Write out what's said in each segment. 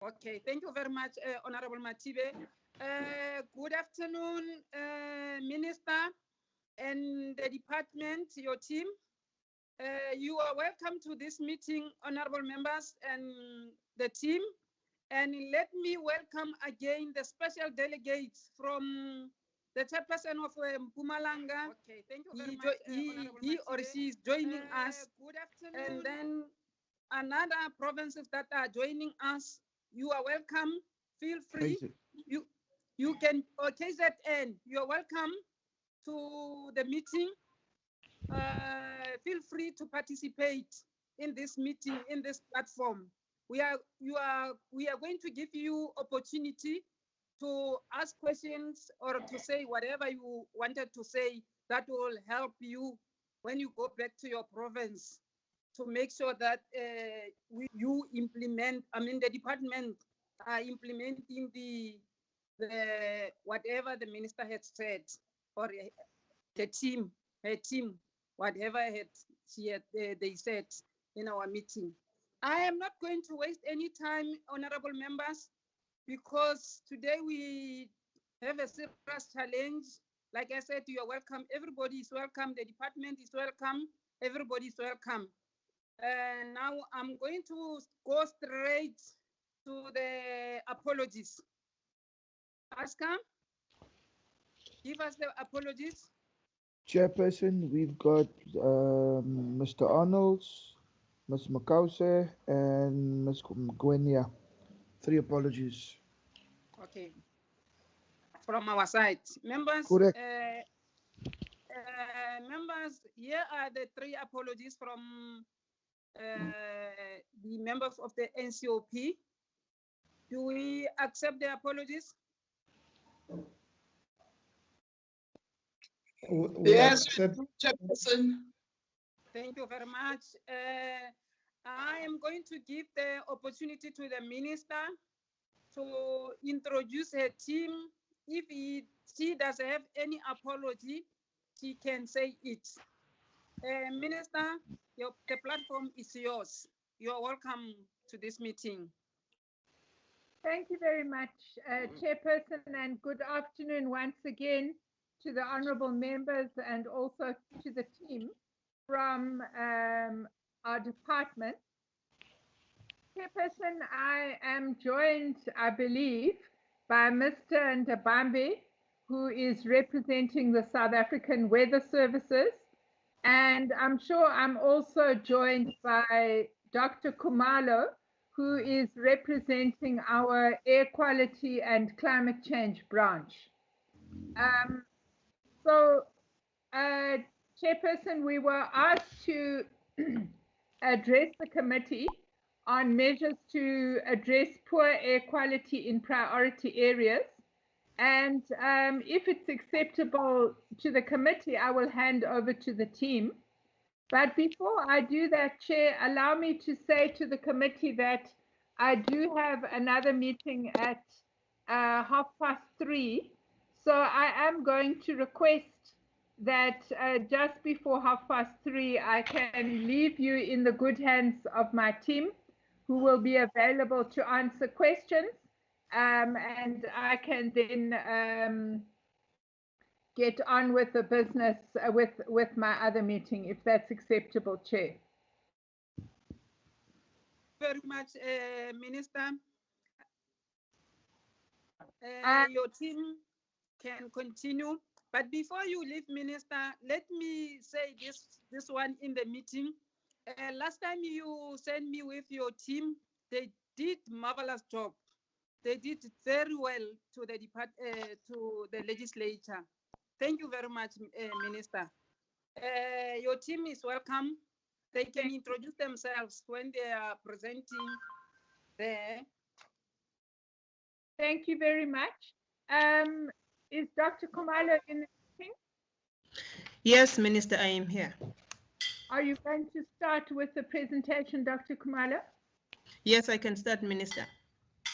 Okay, thank you very much, Honorable Matibe. Good afternoon, Minister and the department, your team. You are welcome to this meeting, honorable members and the team. And let me welcome again the special delegates from the chairperson of Mpumalanga. Okay, thank you very much. He or she is joining us. Good afternoon. And then another provinces that are joining us, you are welcome. Feel free. You can, KZN, you're welcome to the meeting. Feel free to participate in this meeting, in this platform. We are going to give you opportunity to ask questions or to say whatever you wanted to say that will help you when you go back to your province to make sure that you implement, the department are implementing the whatever the minister had said, or the team, her team, whatever they said in our meeting. I am not going to waste any time, honorable members, because today we have a serious challenge. Like I said, you are welcome. Everybody is welcome. The department is welcome. Everybody is welcome. Now I'm going to go straight to the apologies. Aska, give us the apologies. Chairperson, we've got Mr. Arnolds, Ms. Makause, and Ms. Gwenia. 3 apologies. Okay. From our side. Members, correct. Members, here are the 3 apologies from the members of the NCOP. Do we accept the apologies? Yes, Chairperson. Thank you very much. I am going to give the opportunity to the minister to introduce her team. If she doesn't have any apology, she can say it. Minister, the platform is yours. You are welcome to this meeting. Thank you very much, Chairperson, and good afternoon once again to the honourable members and also to the team from our department. Chairperson, I am joined, I believe, by Mr. Ndabambe, who is representing the South African Weather Services, and I'm sure I'm also joined by Dr. Khumalo, who is representing our Air Quality and Climate Change branch. Chairperson, we were asked to address the committee on measures to address poor air quality in priority areas. And if it's acceptable to the committee, I will hand over to the team. But before I do that, Chair, allow me to say to the committee that I do have another meeting at 3:30. So I am going to request that just before 3:30, I can leave you in the good hands of my team, who will be available to answer questions. And I can then get on with the business with my other meeting, if that's acceptable, Chair. Very much, Minister. Your team can continue, but before you leave, Minister, let me say this one in the meeting. Last time you sent me with your team, they did marvelous job. They did very well to the legislature. Thank you very much, Minister. Your team is welcome. They can introduce themselves when they are presenting there. Thank you very much. Is Dr. Khumalo in the meeting? Yes, Minister, I am here. Are you going to start with the presentation, Dr. Khumalo? Yes, I can start, Minister.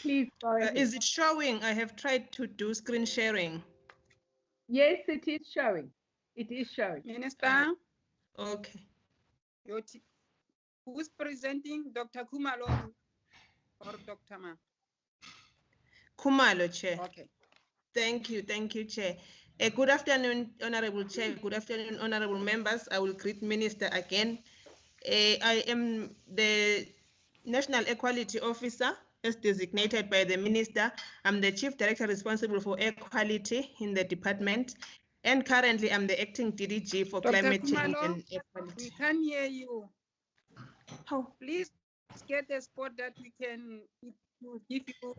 Please go ahead. Is it showing? I have tried to do screen sharing. Yes, it is showing. It is showing. Minister? Okay. Who's presenting, Dr. Khumalo or Dr. Ma? Khumalo, Chair. Okay. Thank you, Chair. Good afternoon, Honorable Chair. Good afternoon, honorable members. I will greet Minister again. I am the National Equality Officer as designated by the Minister. I'm the Chief Director responsible for equality in the department. And currently I'm the acting DDG for Dr. climate change Khumalo, and we equality. can't hear you. How? Please get a spot that we can give you.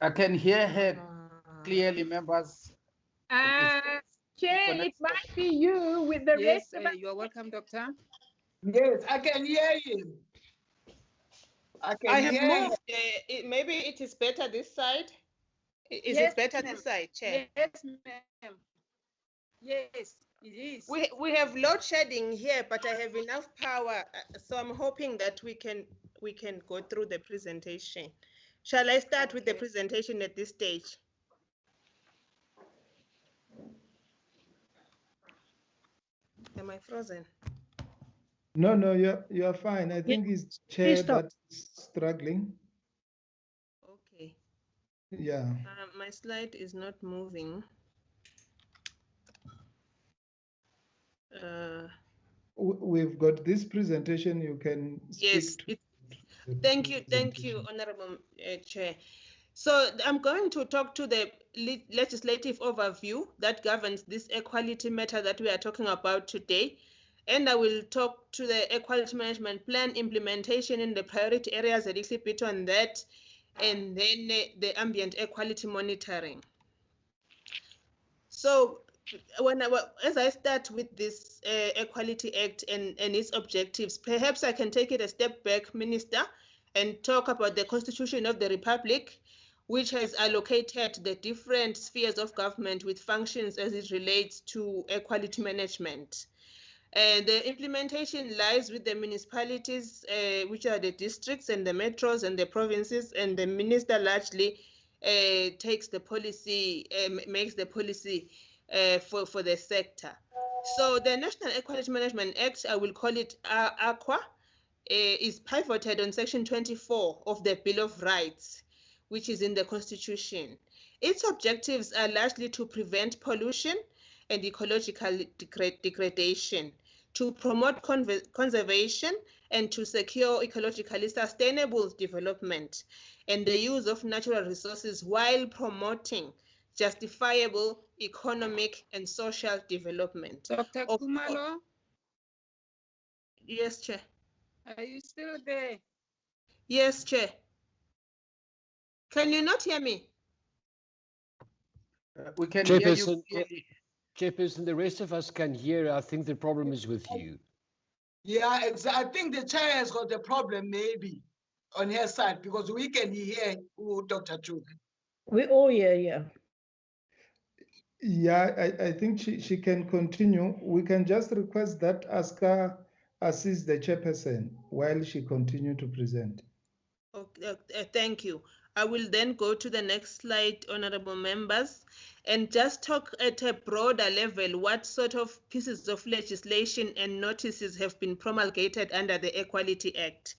I can hear her clearly, members. Chair, it might be you with the Yes, rest of us. you are welcome, Doctor. Yes, I can hear you. I I can have hear moved. Maybe it is better this side. Is Yes, it better ma'am. this side, Chair? Yes, ma'am. Yes, it is. We have load shedding here, but I have enough power, so I'm hoping that we can go through the presentation. Shall I start with the Okay. presentation at this stage? Am I frozen? No, you're fine. I think it's chair that's struggling. Okay. Yeah. My slide is not moving. We've got this presentation. You can speak. Yes. To Thank you, Honorable Chair. So I'm going to talk to the legislative overview that governs this equality matter that we are talking about today. And I will talk to the equality management plan implementation in the priority areas, a little bit on that, and then the ambient equality monitoring. So as I start with this Equality Act and its objectives, perhaps I can take it a step back, Minister, and talk about the Constitution of the Republic, which has allocated the different spheres of government with functions as it relates to equality management. The implementation lies with the municipalities, which are the districts and the metros and the provinces, and the minister largely takes the policy, makes the policy for the sector. So the National Equality Management Act, I will call it AQUA, is pivoted on Section 24 of the Bill of Rights, which is in the Constitution. Its objectives are largely to prevent pollution and ecological degradation, to promote conservation and to secure ecologically sustainable development and the use of natural resources while promoting justifiable economic and social development. Dr. Khumalo? Yes, Chair. Are you still there? Yes, Chair. Can you not hear me? We can hear Chairperson, you. Chairperson, the rest of us can hear. I think the problem is with you. Yeah, I think the chair has got the problem maybe on her side because we can hear Dr. Truth. We all hear, yeah. Yeah, I think she can continue. We can just request that Aska assist the chairperson while she continue to present. Okay, thank you. I will then go to the next slide, honorable members, and just talk at a broader level what sort of pieces of legislation and notices have been promulgated under the Equality Act.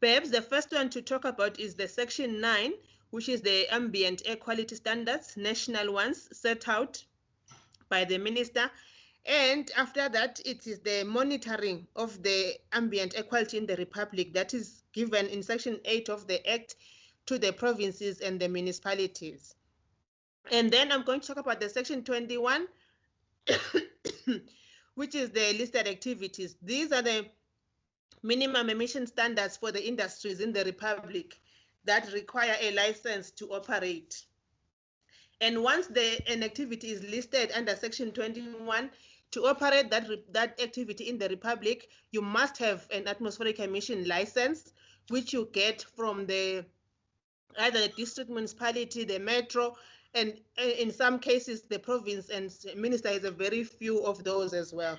Perhaps the first one to talk about is the Section 9, which is the ambient equality standards, national ones set out by the minister. And after that, it is the monitoring of the ambient equality in the Republic that is given in Section 8 of the Act to the provinces and the municipalities. And then I'm going to talk about the Section 21, which is the listed activities. These are the minimum emission standards for the industries in the Republic that require a license to operate. And once an activity is listed under Section 21, to operate that activity in the Republic, you must have an atmospheric emission license, which you get from either the district municipality, the metro, and in some cases, the province, and minister has a very few of those as well.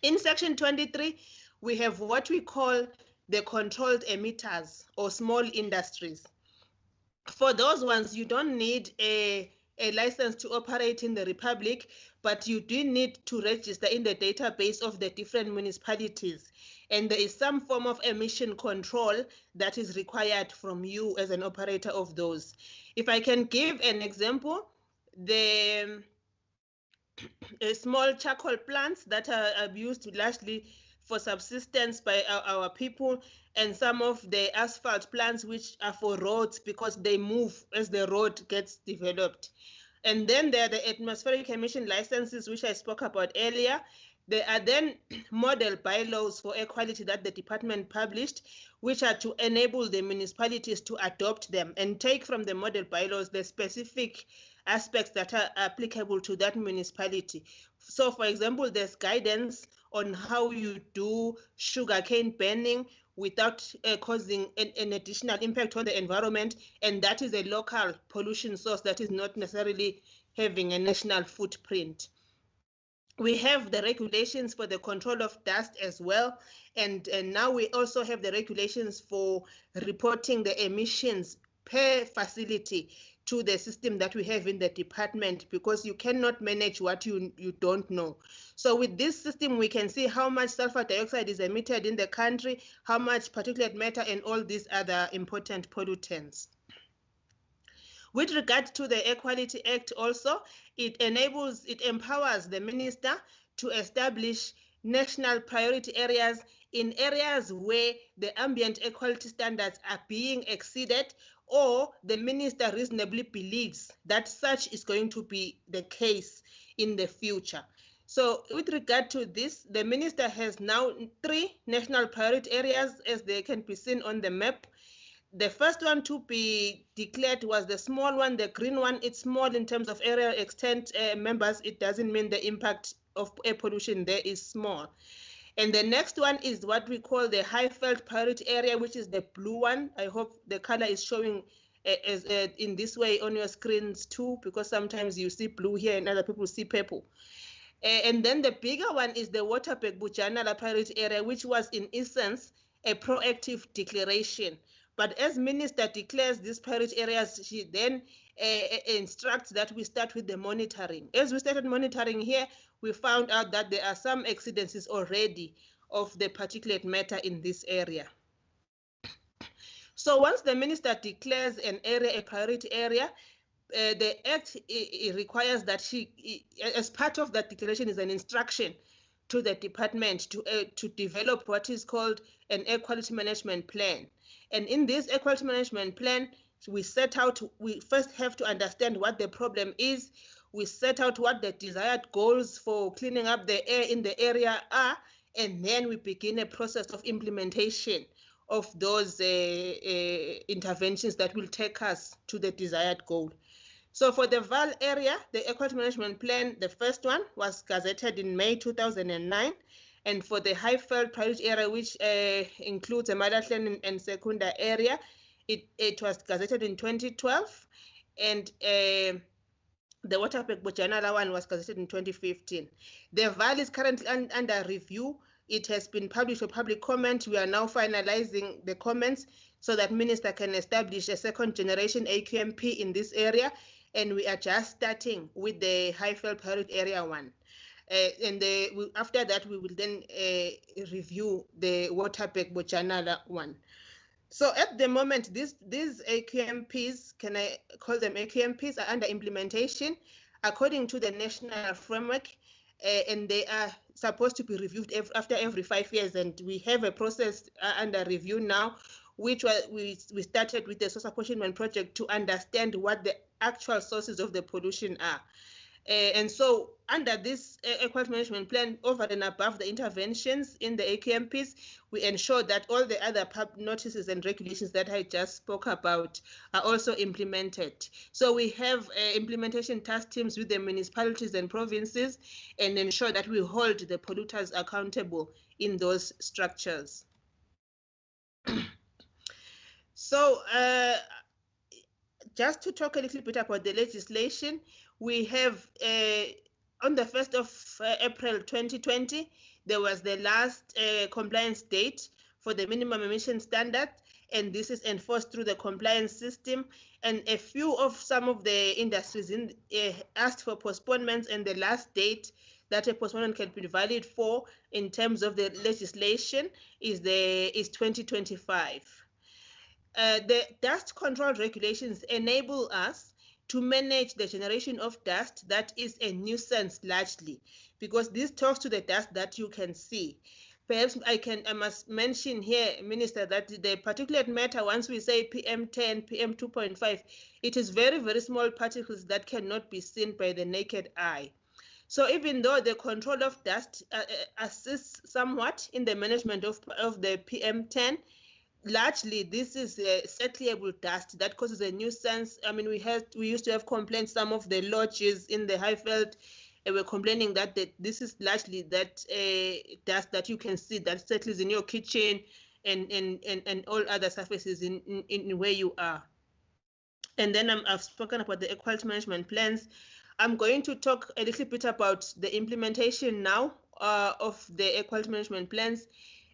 In Section 23, we have what we call the controlled emitters or small industries. For those ones, you don't need a license to operate in the Republic, but you do need to register in the database of the different municipalities. And there is some form of emission control that is required from you as an operator of those. If I can give an example, the small charcoal plants that are used largely for subsistence by our people, and some of the asphalt plants which are for roads because they move as the road gets developed. And then there are the atmospheric emission licenses, which I spoke about earlier. There are then model bylaws for air quality that the department published, which are to enable the municipalities to adopt them and take from the model bylaws the specific aspects that are applicable to that municipality. So, for example, there's guidance on how you do sugarcane burning without causing an additional impact on the environment, and that is a local pollution source that is not necessarily having a national footprint. We have the regulations for the control of dust as well, and now we also have the regulations for reporting the emissions per facility to the system that we have in the department, because you cannot manage what you don't know. So with this system, we can see how much sulfur dioxide is emitted in the country, how much particulate matter, and all these other important pollutants. With regard to the Air Quality Act also, it empowers the minister to establish national priority areas in areas where the ambient air quality standards are being exceeded, or the minister reasonably believes that such is going to be the case in the future. So with regard to this, the minister has now 3 national priority areas, as they can be seen on the map. The first one to be declared was the small one, the green one. It's small in terms of area extent members. It doesn't mean the impact of air pollution there is small. And the next one is what we call the high felt priority area, which is the blue one. I hope the color is showing in this way on your screens too, because sometimes you see blue here and other people see purple. And then the bigger one is the Waterberg Bujanala priority area, which was in essence a proactive declaration. But as minister declares these priority areas, she then instructs that we start with the monitoring. As we started monitoring here, we found out that there are some exceedances already of the particulate matter in this area. So once the minister declares an area a priority area, the Act requires that she, as part of that declaration, is an instruction to the department to develop what is called an air quality management plan. And in this air quality management plan, we first have to understand what the problem is. We set out what the desired goals for cleaning up the air in the area are, and then we begin a process of implementation of those interventions that will take us to the desired goal. So for the Vaal area, the Air Quality Management Plan, the first one was gazetted in May 2009. And for the Highveld priority area, which includes the Malahlen and Secunda area, it was gazetted in 2012. And the Waterberg Bujanala one was gazetted in 2015. The Vaal is currently under review. It has been published for public comment. We are now finalizing the comments so that minister can establish a second generation AQMP in this area. And we are just starting with the Highveld priority area one. After that, we will then review the Waterberg Bujanala one. So at the moment, these AQMPs, can I call them AQMPs, are under implementation according to the national framework, and they are supposed to be reviewed after every 5 years. And we have a process under review now, which we started with the source apportionment project to understand what the actual sources of the pollution are. And so under this air quality management plan, over and above the interventions in the AQMPs, we ensure that all the other notices and regulations that I just spoke about are also implemented. So we have implementation task teams with the municipalities and provinces, and ensure that we hold the polluters accountable in those structures. So just to talk a little bit about the legislation, we have on the 1st of April 2020, there was the last compliance date for the minimum emission standard. and this is enforced through the compliance system. And a few of some of the industries asked for postponements, and the last date that a postponement can be valid for in terms of the legislation is 2025. The dust control regulations enable us to manage the generation of dust that is a nuisance largely, because this talks to the dust that you can see. Perhaps I must mention here, Minister, that the particulate matter, once we say PM10, PM2.5, it is very, very small particles that cannot be seen by the naked eye. So even though the control of dust assists somewhat in the management of the PM10, largely this is settleable dust that causes a nuisance. I mean, we used to have complaints. Some of the lodges in the Highveld were complaining that this is largely that dust that you can see that settles in your kitchen and all other surfaces in where you are. And then I've spoken about the air quality management plans. I'm going to talk a little bit about the implementation now of the air quality management plans.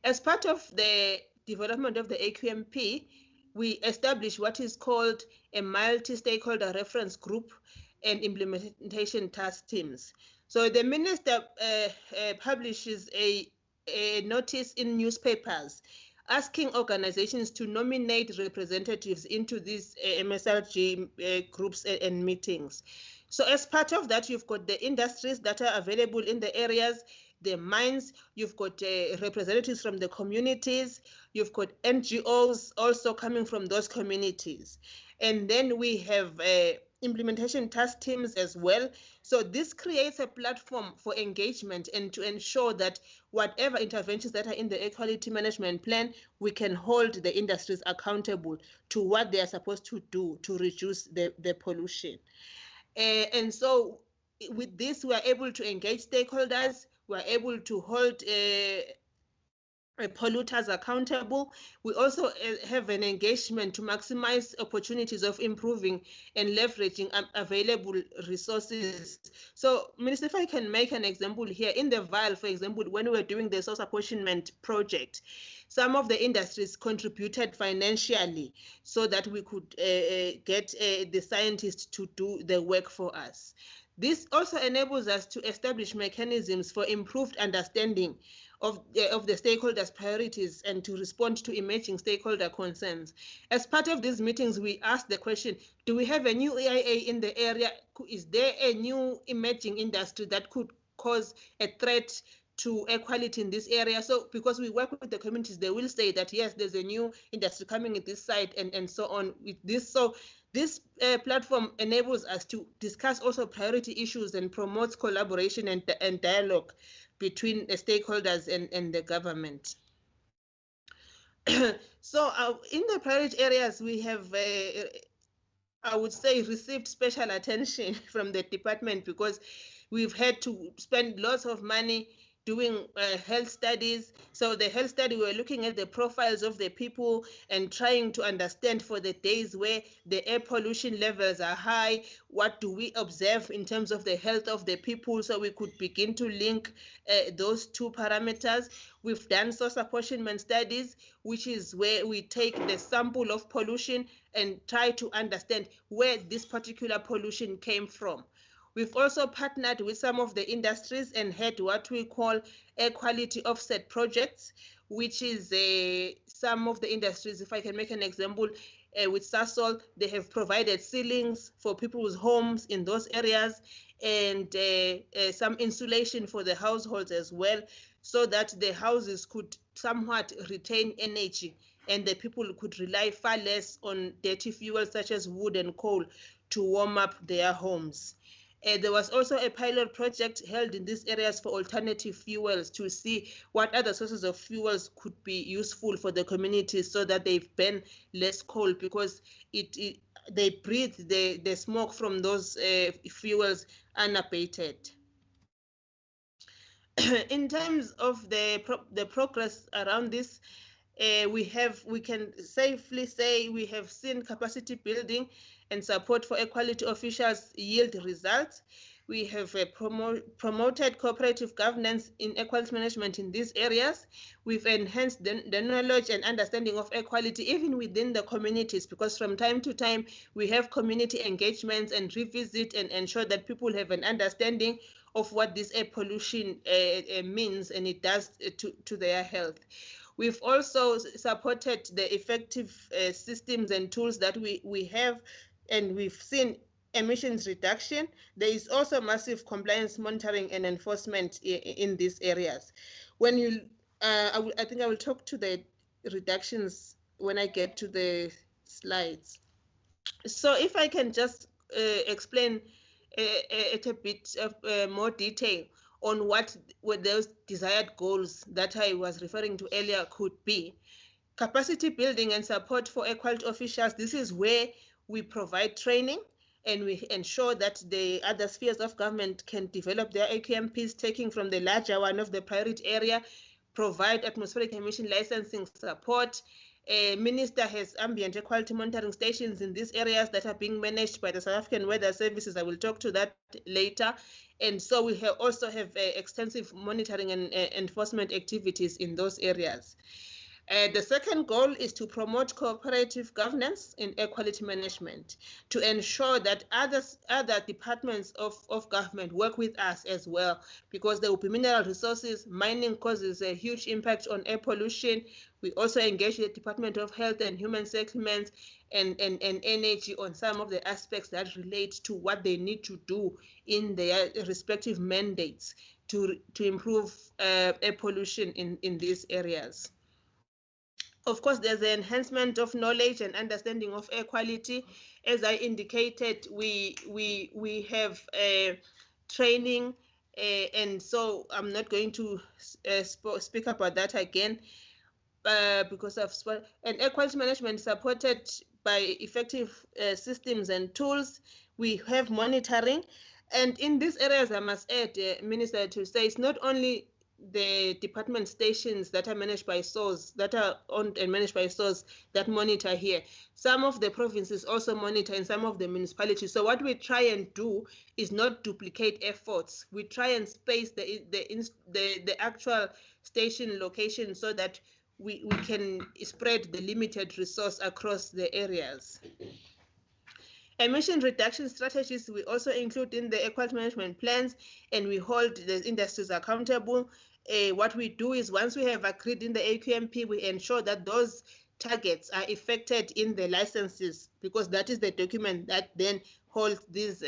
As part of the development of the AQMP, we established what is called a multi-stakeholder reference group and implementation task teams. So the minister publishes a notice in newspapers asking organizations to nominate representatives into these MSRG groups and meetings. So as part of that, you've got the industries that are available in the areas, the mines, you've got representatives from the communities, you've got NGOs also coming from those communities. And then we have implementation task teams as well. So this creates a platform for engagement and to ensure that whatever interventions that are in the air quality management plan, we can hold the industries accountable to what they are supposed to do to reduce the pollution. And so with this, we are able to engage stakeholders, we are able to hold polluters accountable. We also have an engagement to maximize opportunities of improving and leveraging available resources. So, Minister, if I can make an example here, in the VAL, for example, when we were doing the source apportionment project, some of the industries contributed financially so that we could get the scientists to do the work for us. This also enables us to establish mechanisms for improved understanding of the stakeholders' priorities and to respond to emerging stakeholder concerns. As part of these meetings, we asked the question, do we have a new EIA in the area? Is there a new emerging industry that could cause a threat to air quality in this area? So because we work with the communities, they will say that, yes, there's a new industry coming in this site and so on with this. So this platform enables us to discuss also priority issues and promotes collaboration and dialogue between the stakeholders and the government. So in the priority areas, we have, I would say, received special attention from the department because we've had to spend lots of money doing health studies. So the health study, we were looking at the profiles of the people and trying to understand for the days where the air pollution levels are high, what do we observe in terms of the health of the people, so we could begin to link those two parameters. We've done source apportionment studies, which is where we take the sample of pollution and try to understand where this particular pollution came from. We've also partnered with some of the industries and had what we call air quality offset projects, which is some of the industries, if I can make an example, with Sasol, they have provided ceilings for people's homes in those areas and some insulation for the households as well, so that the houses could somewhat retain energy and the people could rely far less on dirty fuels such as wood and coal to warm up their homes. There was also a pilot project held in these areas for alternative fuels to see what other sources of fuels could be useful for the communities so that they burn less coal, because they breathe the smoke from those fuels unabated. In terms of the progress around this, we can safely say we have seen capacity building and support for air quality officials yield results. We have promoted cooperative governance in equality management in these areas. We've enhanced the knowledge and understanding of equality even within the communities, because from time to time we have community engagements and revisit and ensure that people have an understanding of what this air pollution means and it does to their health. We've also supported the effective systems and tools that we have, and we've seen emissions reduction. There is also massive compliance monitoring and enforcement in these areas. When you, I think I will talk to the reductions when I get to the slides. So if I can just explain at a bit of more detail on what those desired goals that I was referring to earlier could be. Capacity building and support for equality officials. This is where we provide training and we ensure that the other spheres of government can develop their AQMPs, taking from the larger one of the priority area, provide atmospheric emission licensing support. Minister has ambient air quality monitoring stations in these areas that are being managed by the South African Weather Services. I will talk to that later. And so we also have extensive monitoring and enforcement activities in those areas. The second goal is to promote cooperative governance in air quality management, to ensure that other departments of government work with us as well, because there will be mineral resources. Mining causes a huge impact on air pollution. We also engage the Department of Health and Human Settlements and energy on some of the aspects that relate to what they need to do in their respective mandates to improve air pollution in these areas. Of course, there's the enhancement of knowledge and understanding of air quality. As I indicated, we have training, and so I'm not going to speak about that again because of and air quality management supported by effective systems and tools. We have monitoring, and in these areas, I must add, Minister, to say it's not only the department stations that are managed by SAAQIS, that are owned and managed by SAAQIS, that monitor here. Some of the provinces also monitor in some of the municipalities. So what we try and do is not duplicate efforts. We try and space the actual station location so that we can spread the limited resource across the areas. Emission reduction strategies we also include in the equality management plans, and we hold the industries accountable. What we do is once we have agreed in the AQMP, we ensure that those targets are effected in the licenses, because that is the document that then holds these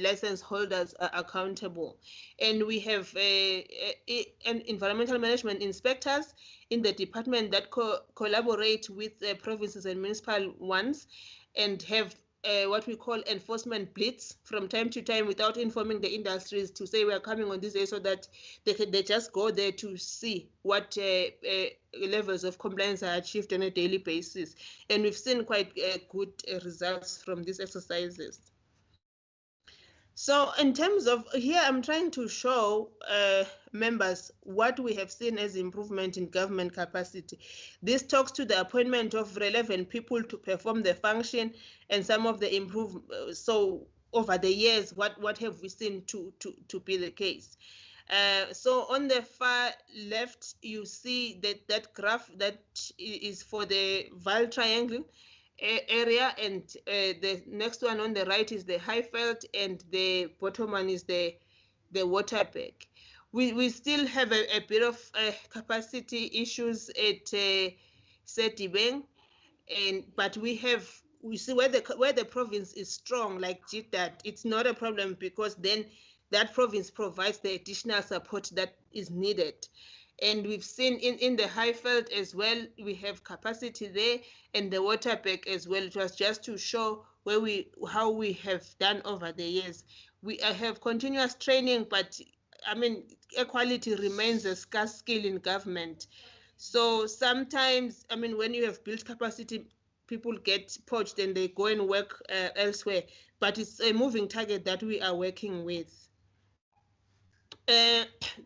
license holders accountable. And we have environmental management inspectors in the department that collaborate with provinces and municipal ones and have what we call enforcement blitz from time to time without informing the industries to say we are coming on this day, so that they just go there to see what levels of compliance are achieved on a daily basis. And we've seen quite good results from these exercises. So in terms of here, I'm trying to show members what we have seen as improvement in government capacity. This talks to the appointment of relevant people to perform the function and some of the improvement. So over the years, what have we seen to be the case? So on the far left, you see that graph that is for the Val Triangle area, and the next one on the right is the Highveld, and the bottom one is the Waterberg. We still have a bit of capacity issues at Sedibeng, but we see where the province is strong, like GTAT, it's not a problem, because then that province provides the additional support that is needed. And we've seen in the Highveld as well, we have capacity there, and the Waterberg as well. It was just to show how we have done over the years. We have continuous training, but I mean, equality remains a scarce skill in government. So sometimes, I mean, when you have built capacity, people get poached and they go and work elsewhere. But it's a moving target that we are working with.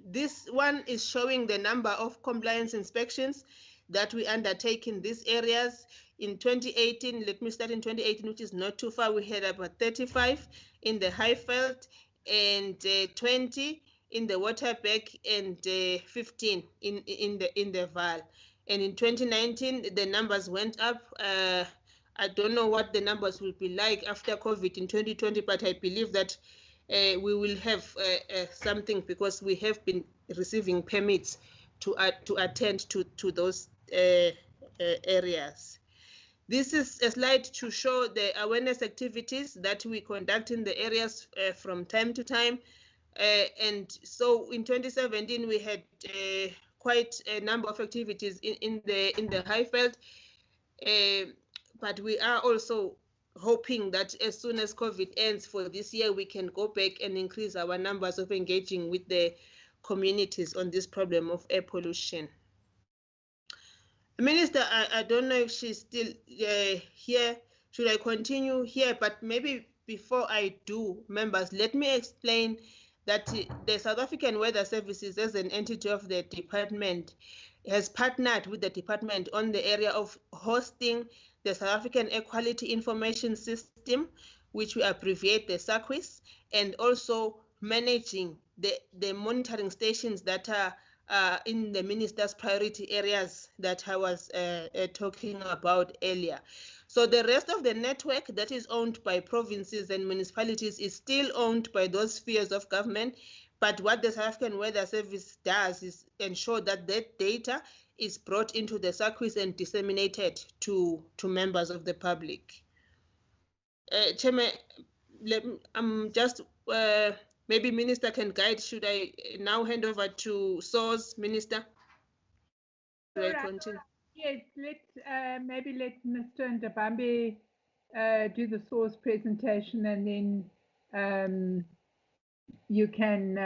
This one is showing the number of compliance inspections that we undertake in these areas. In 2018, let me start in 2018, which is not too far, we had about 35 in the Highveld, and 20 in the Waterberg, and 15 in the Vaal. And in 2019, the numbers went up. I don't know what the numbers will be like after COVID in 2020, but I believe that we will have something, because we have been receiving permits to attend to those areas. This is a slide to show the awareness activities that we conduct in the areas from time to time. And so in 2017, we had quite a number of activities in the Highveld. But we are also hoping that as soon as COVID ends for this year, we can go back and increase our numbers of engaging with the communities on this problem of air pollution. Minister, I don't know if she's still here. Should I continue here? But maybe before I do, members, let me explain that the South African Weather Services, as an entity of the department, has partnered with the department on the area of hosting the South African Air Quality Information System, which we abbreviate the SAAQIS, and also managing the monitoring stations that are in the minister's priority areas that I was talking about earlier. So the rest of the network that is owned by provinces and municipalities is still owned by those spheres of government. But what the South African Weather Service does is ensure that that data is brought into the SAAQIS and disseminated to members of the public. Chairman, maybe Minister can guide. Should I now hand over to SAWS, Minister? Should I continue? Yes, maybe let Mr. Ndabambe do the SAWS presentation, and then you can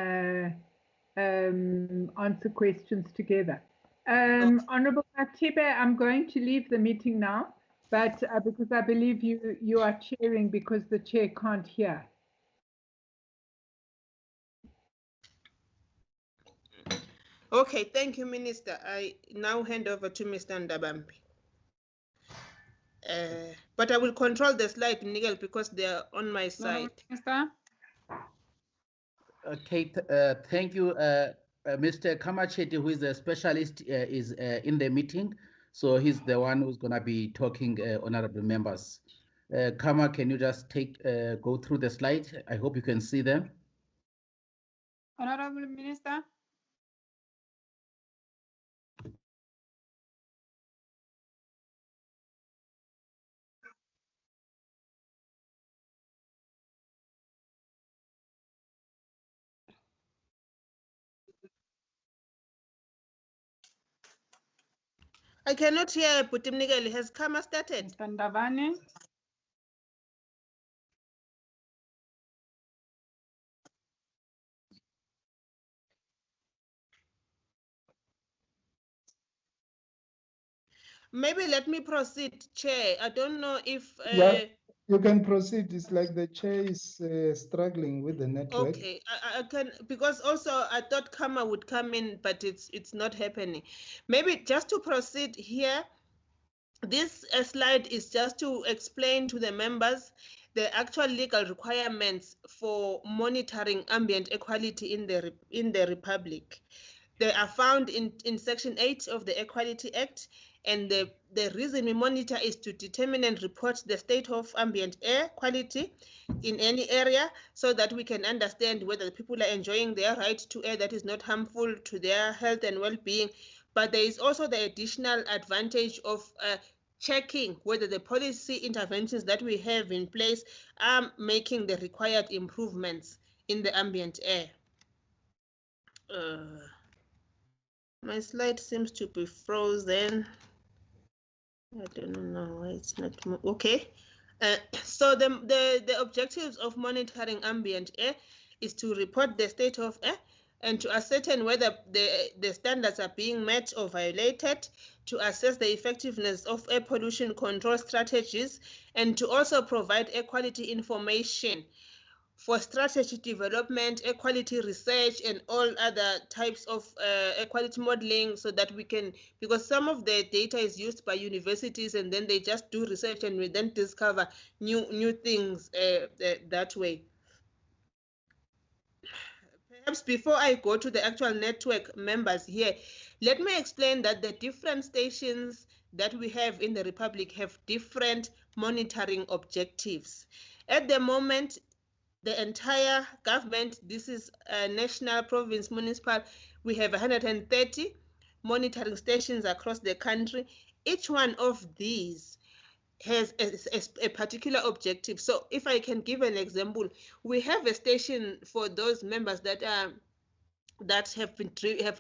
answer questions together. Honorable Matibe, I'm going to leave the meeting now, but because I believe you are chairing, because the chair can't hear. Okay, thank you, Minister. I now hand over to Mr. Ndabambe. But I will control the slide, Nigel, because they are on my side. Minister? Okay, thank you. Mr. Kamacheti, who is a specialist, is in the meeting. So he's the one who's going to be talking, honorable members. Kama, can you just go through the slide? I hope you can see them. Honorable Minister? I cannot hear Putim Nigel. Has Kama started? Mr. Ndavani? Maybe let me proceed, Chair. I don't know if... Yeah, you can proceed. It's like the chair is struggling with the network. Okay, I can, because also I thought Kama would come in, but it's not happening. Maybe just to proceed here, this slide is just to explain to the members the actual legal requirements for monitoring ambient air quality in the Republic. They are found in Section 8 of the Air Quality Act, and the reason we monitor is to determine and report the state of ambient air quality in any area, so that we can understand whether the people are enjoying their right to air that is not harmful to their health and well-being. But there is also the additional advantage of checking whether the policy interventions that we have in place are making the required improvements in the ambient air. My slide seems to be frozen. I don't know why it's not okay. So the objectives of monitoring ambient air is to report the state of air and to ascertain whether the standards are being met or violated, to assess the effectiveness of air pollution control strategies, and to also provide air quality information for strategy development, air quality research, and all other types of air quality modeling, so that we can, because some of the data is used by universities and then they just do research and we then discover new things that way. Perhaps before I go to the actual network members here, let me explain that the different stations that we have in the Republic have different monitoring objectives. At the moment, the entire government, this is national, province, municipal, we have 130 monitoring stations across the country. Each one of these has a particular objective. So if I can give an example, we have a station for those members that have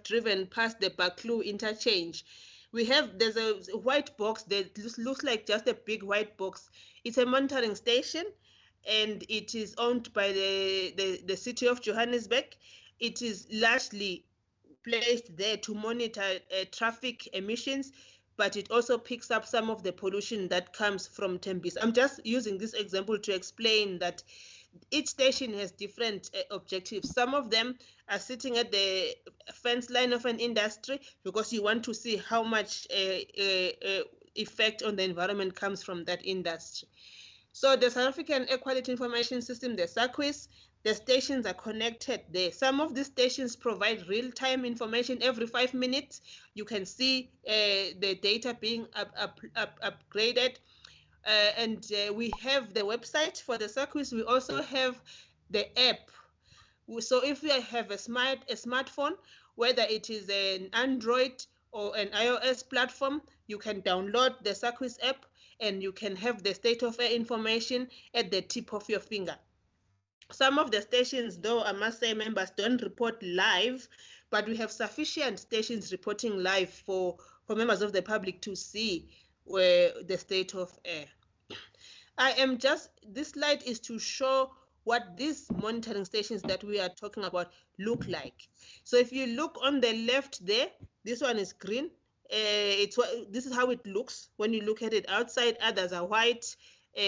driven past the Baklu interchange. There's a white box that looks like just a big white box. It's a monitoring station, and it is owned by the city of Johannesburg. It is largely placed there to monitor traffic emissions, but it also picks up some of the pollution that comes from Tembisa. I'm just using this example to explain that each station has different objectives. Some of them are sitting at the fence line of an industry because you want to see how much effect on the environment comes from that industry. So the South African Air Quality Information System, the SAAQIS, the stations are connected there. Some of these stations provide real-time information every 5 minutes. You can see the data being upgraded. And we have the website for the SAAQIS. We also have the app. So if you have a smartphone, whether it is an Android or an iOS platform, you can download the SAAQIS app and you can have the state of air information at the tip of your finger. Some of the stations, though, I must say, members don't report live, but we have sufficient stations reporting live for members of the public to see where the state of air. This slide is to show what these monitoring stations that we are talking about look like. So if you look on the left there, this one is green. This is how it looks when you look at it outside. Others are white,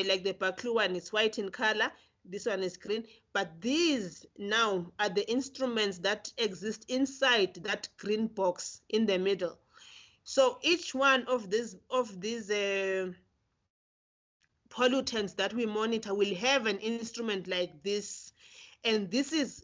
like the Baklu one is white in color. This one is green. But these now are the instruments that exist inside that green box in the middle. So each one of these pollutants that we monitor will have an instrument like this. And this is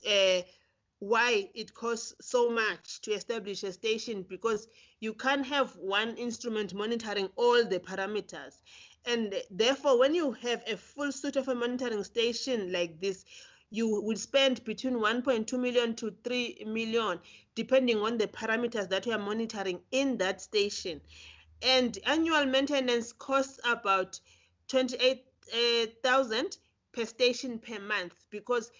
why it costs so much to establish a station, because you can't have one instrument monitoring all the parameters. And therefore, when you have a full suite of a monitoring station like this, you will spend between 1.2 million to 3 million, depending on the parameters that you are monitoring in that station. And annual maintenance costs about 28,000 per station per month, because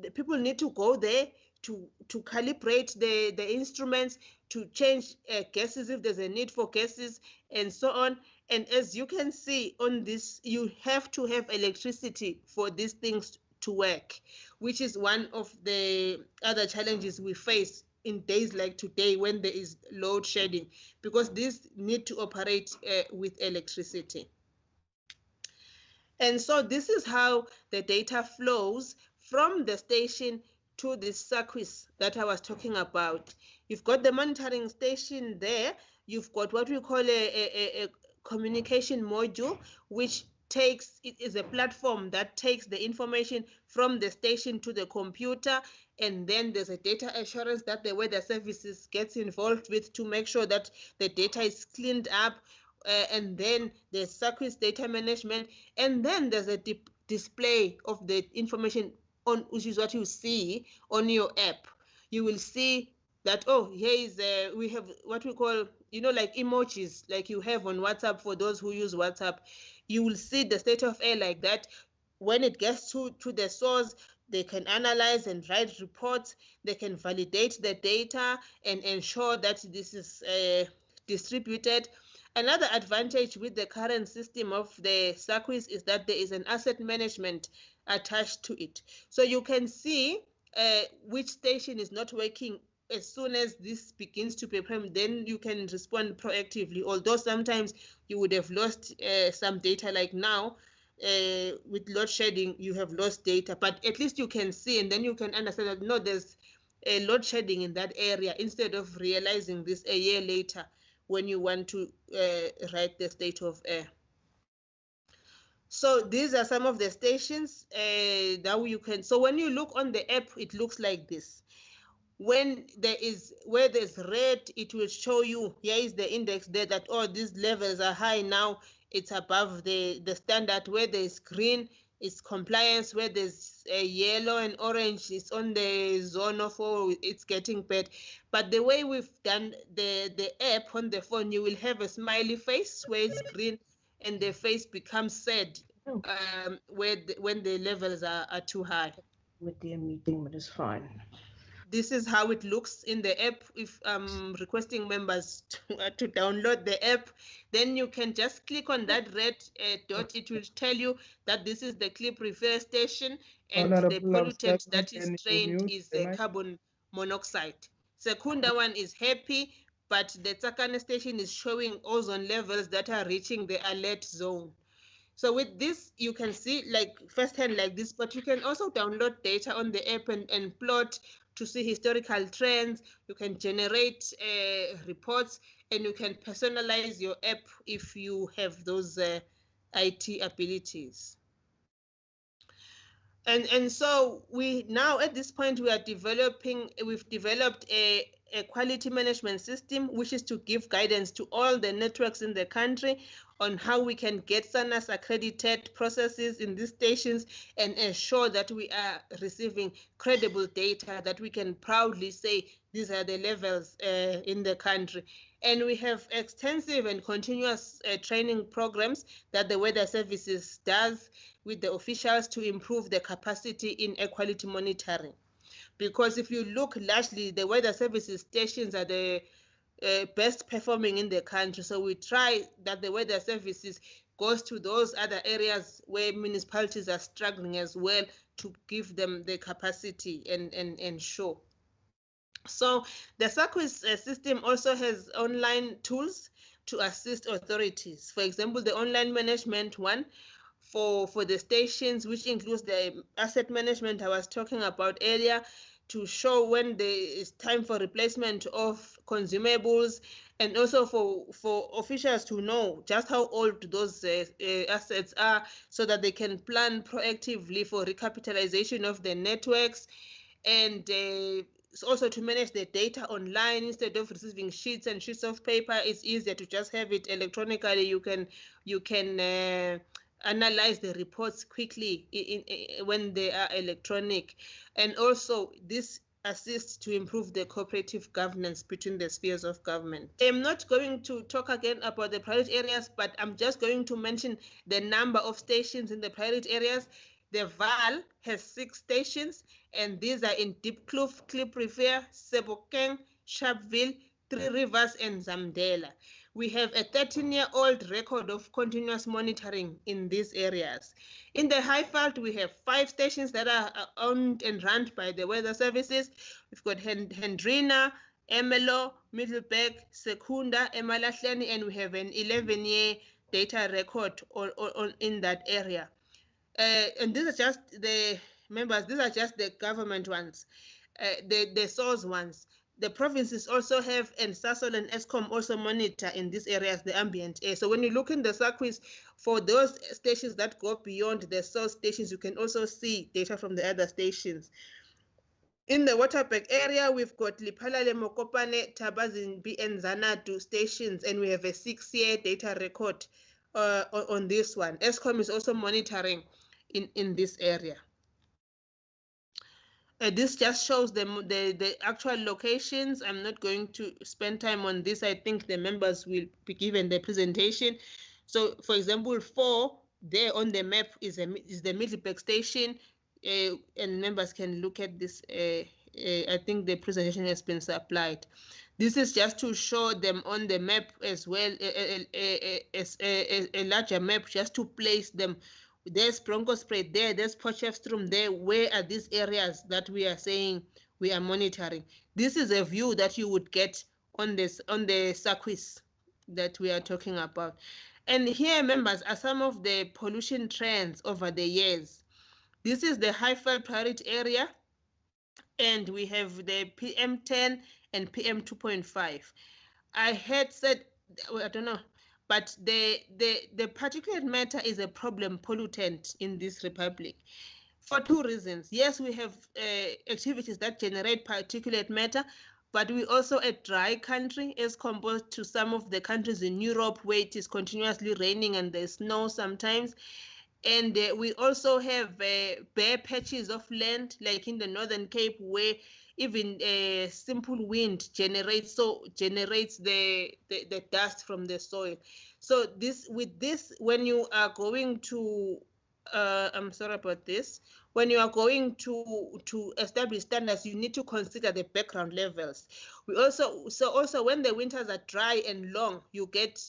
the people need to go there to calibrate the instruments, to change gases if there's a need for gases, and so on. And as you can see on this, you have to have electricity for these things to work, which is one of the other challenges we face in days like today when there is load shedding, because these need to operate with electricity. And so this is how the data flows from the station to this SAAQIS that I was talking about. You've got the monitoring station there. You've got what we call a communication module, which is a platform that takes the information from the station to the computer, and then there's a data assurance that the weather services gets involved with to make sure that the data is cleaned up, and then there's SAAQIS data management, and then there's a display of the information which is what you see on your app. You will see that, oh, here is we have what we call, like emojis, like you have on WhatsApp for those who use WhatsApp. You will see the state of air like that. When it gets to the source, they can analyze and write reports. They can validate the data and ensure that this is distributed. Another advantage with the current system of the SAAQIS is that there is an asset management attached to it. So you can see which station is not working. As soon as this begins to perform, then you can respond proactively, although sometimes you would have lost some data, like now with load shedding, you have lost data, but at least you can see, and then you can understand that, no, there's a load shedding in that area, instead of realizing this a year later when you want to write the state of air. So these are some of the stations that you can. So when you look on the app, it looks like this. When where there's red, it will show you here is the index there that these levels are high now. It's above the standard. Where there's green, it's compliance. Where there's yellow and orange, it's on the zone of it's getting bad. But the way we've done the app on the phone, you will have a smiley face where it's green, and the face becomes sad when the levels are too high. With their meeting, but it's fine. This is how it looks in the app. If I'm requesting members to download the app, then you can just click on that red dot. It will tell you that this is the clip repair station, and the Honorable pollutant that Abstract, is can you strained mute is the the mic? carbon monoxide. Secunda one is happy, but the SAAQIS station is showing ozone levels that are reaching the alert zone. So with this, you can see like firsthand like this, but you can also download data on the app and plot to see historical trends. You can generate reports, and you can personalize your app if you have those IT abilities. And so we now at this point we've developed a quality management system, which is to give guidance to all the networks in the country on how we can get SANAS accredited processes in these stations and ensure that we are receiving credible data that we can proudly say these are the levels in the country. And we have extensive and continuous training programs that the Weather Services does with the officials to improve the capacity in air quality monitoring. Because if you look largely, the Weather Services stations are the best performing in the country. So we try that the Weather Services goes to those other areas where municipalities are struggling as well to give them the capacity and show. So the SAAQIS system also has online tools to assist authorities. For example, the online management one for the stations, which includes the asset management I was talking about earlier, to show when there is time for replacement of consumables, and also for officials to know just how old those assets are so that they can plan proactively for recapitalization of the networks, and also to manage the data online instead of receiving sheets and sheets of paper. It's easier to just have it electronically. You can analyze the reports quickly when they are electronic, and also this assists to improve the cooperative governance between the spheres of government. I'm not going to talk again about the priority areas, but I'm just going to mention the number of stations in the priority areas. The Vaal has 6 stations, and these are in Diepkloof, Kliprivier, Sebokeng, Sharpeville, Three Rivers, and Zamdela. We have a 13-year-old record of continuous monitoring in these areas. In the Highveld, we have 5 stations that are owned and run by the Weather Services. We've got Hendrina, Emelo, Middleburg, Secunda, Emalahleni, and we have an 11-year data record in that area. And these are just the members, these are just the government ones, the source ones. The provinces also have, and SASOL and ESCOM also monitor in these areas the ambient air. So when you look in the SAAQIS, for those stations that go beyond the source stations, you can also see data from the other stations. In the Waterberg area, we've got Liphalale, Mokopane, Tabazimbi, and Zanadu stations, and we have a 6-year data record on this one. ESCOM is also monitoring in this area. This just shows the actual locations. I'm not going to spend time on this. I think the members will be given the presentation. So, for example, 4 there on the map is the Middleburg station, and members can look at this. I think the presentation has been supplied. This is just to show them on the map as well, a larger map, just to place them. There's Bronkhorstspruit there, there's Potchefstroom there. Where are these areas that we are saying we are monitoring? This is a view that you would get on the SAAQIS that we are talking about. And here, members, are some of the pollution trends over the years. This is the Highveld priority area, and we have the PM10 and PM2.5. I had said, I don't know, But the particulate matter is a problem pollutant in this republic for two reasons. Yes, we have activities that generate particulate matter, but we also a dry country as compared to some of the countries in Europe where it is continuously raining and there's snow sometimes. And we also have bare patches of land, like in the Northern Cape, where even a simple wind generates the dust from the soil. So with this, when you are going to, I'm sorry about this, when you are going to establish standards, you need to consider the background levels. We also when the winters are dry and long, you get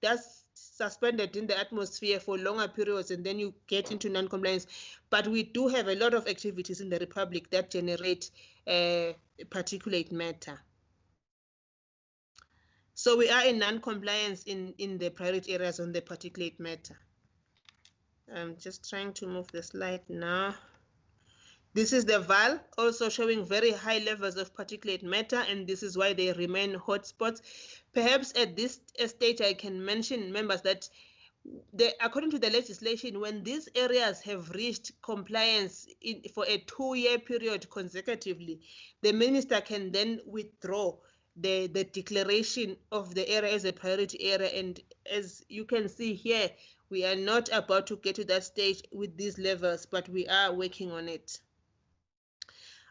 dust suspended in the atmosphere for longer periods, and then you get into non-compliance. But we do have a lot of activities in the Republic that generate particulate matter. So we are in non-compliance in the priority areas on the particulate matter. I'm just trying to move the slide now. This is the VAL, also showing very high levels of particulate matter, and this is why they remain hotspots. Perhaps at this stage, I can mention, members, that according to the legislation, when these areas have reached compliance for a 2-year period consecutively, the minister can then withdraw the declaration of the area as a priority area. And as you can see here, we are not about to get to that stage with these levels, but we are working on it.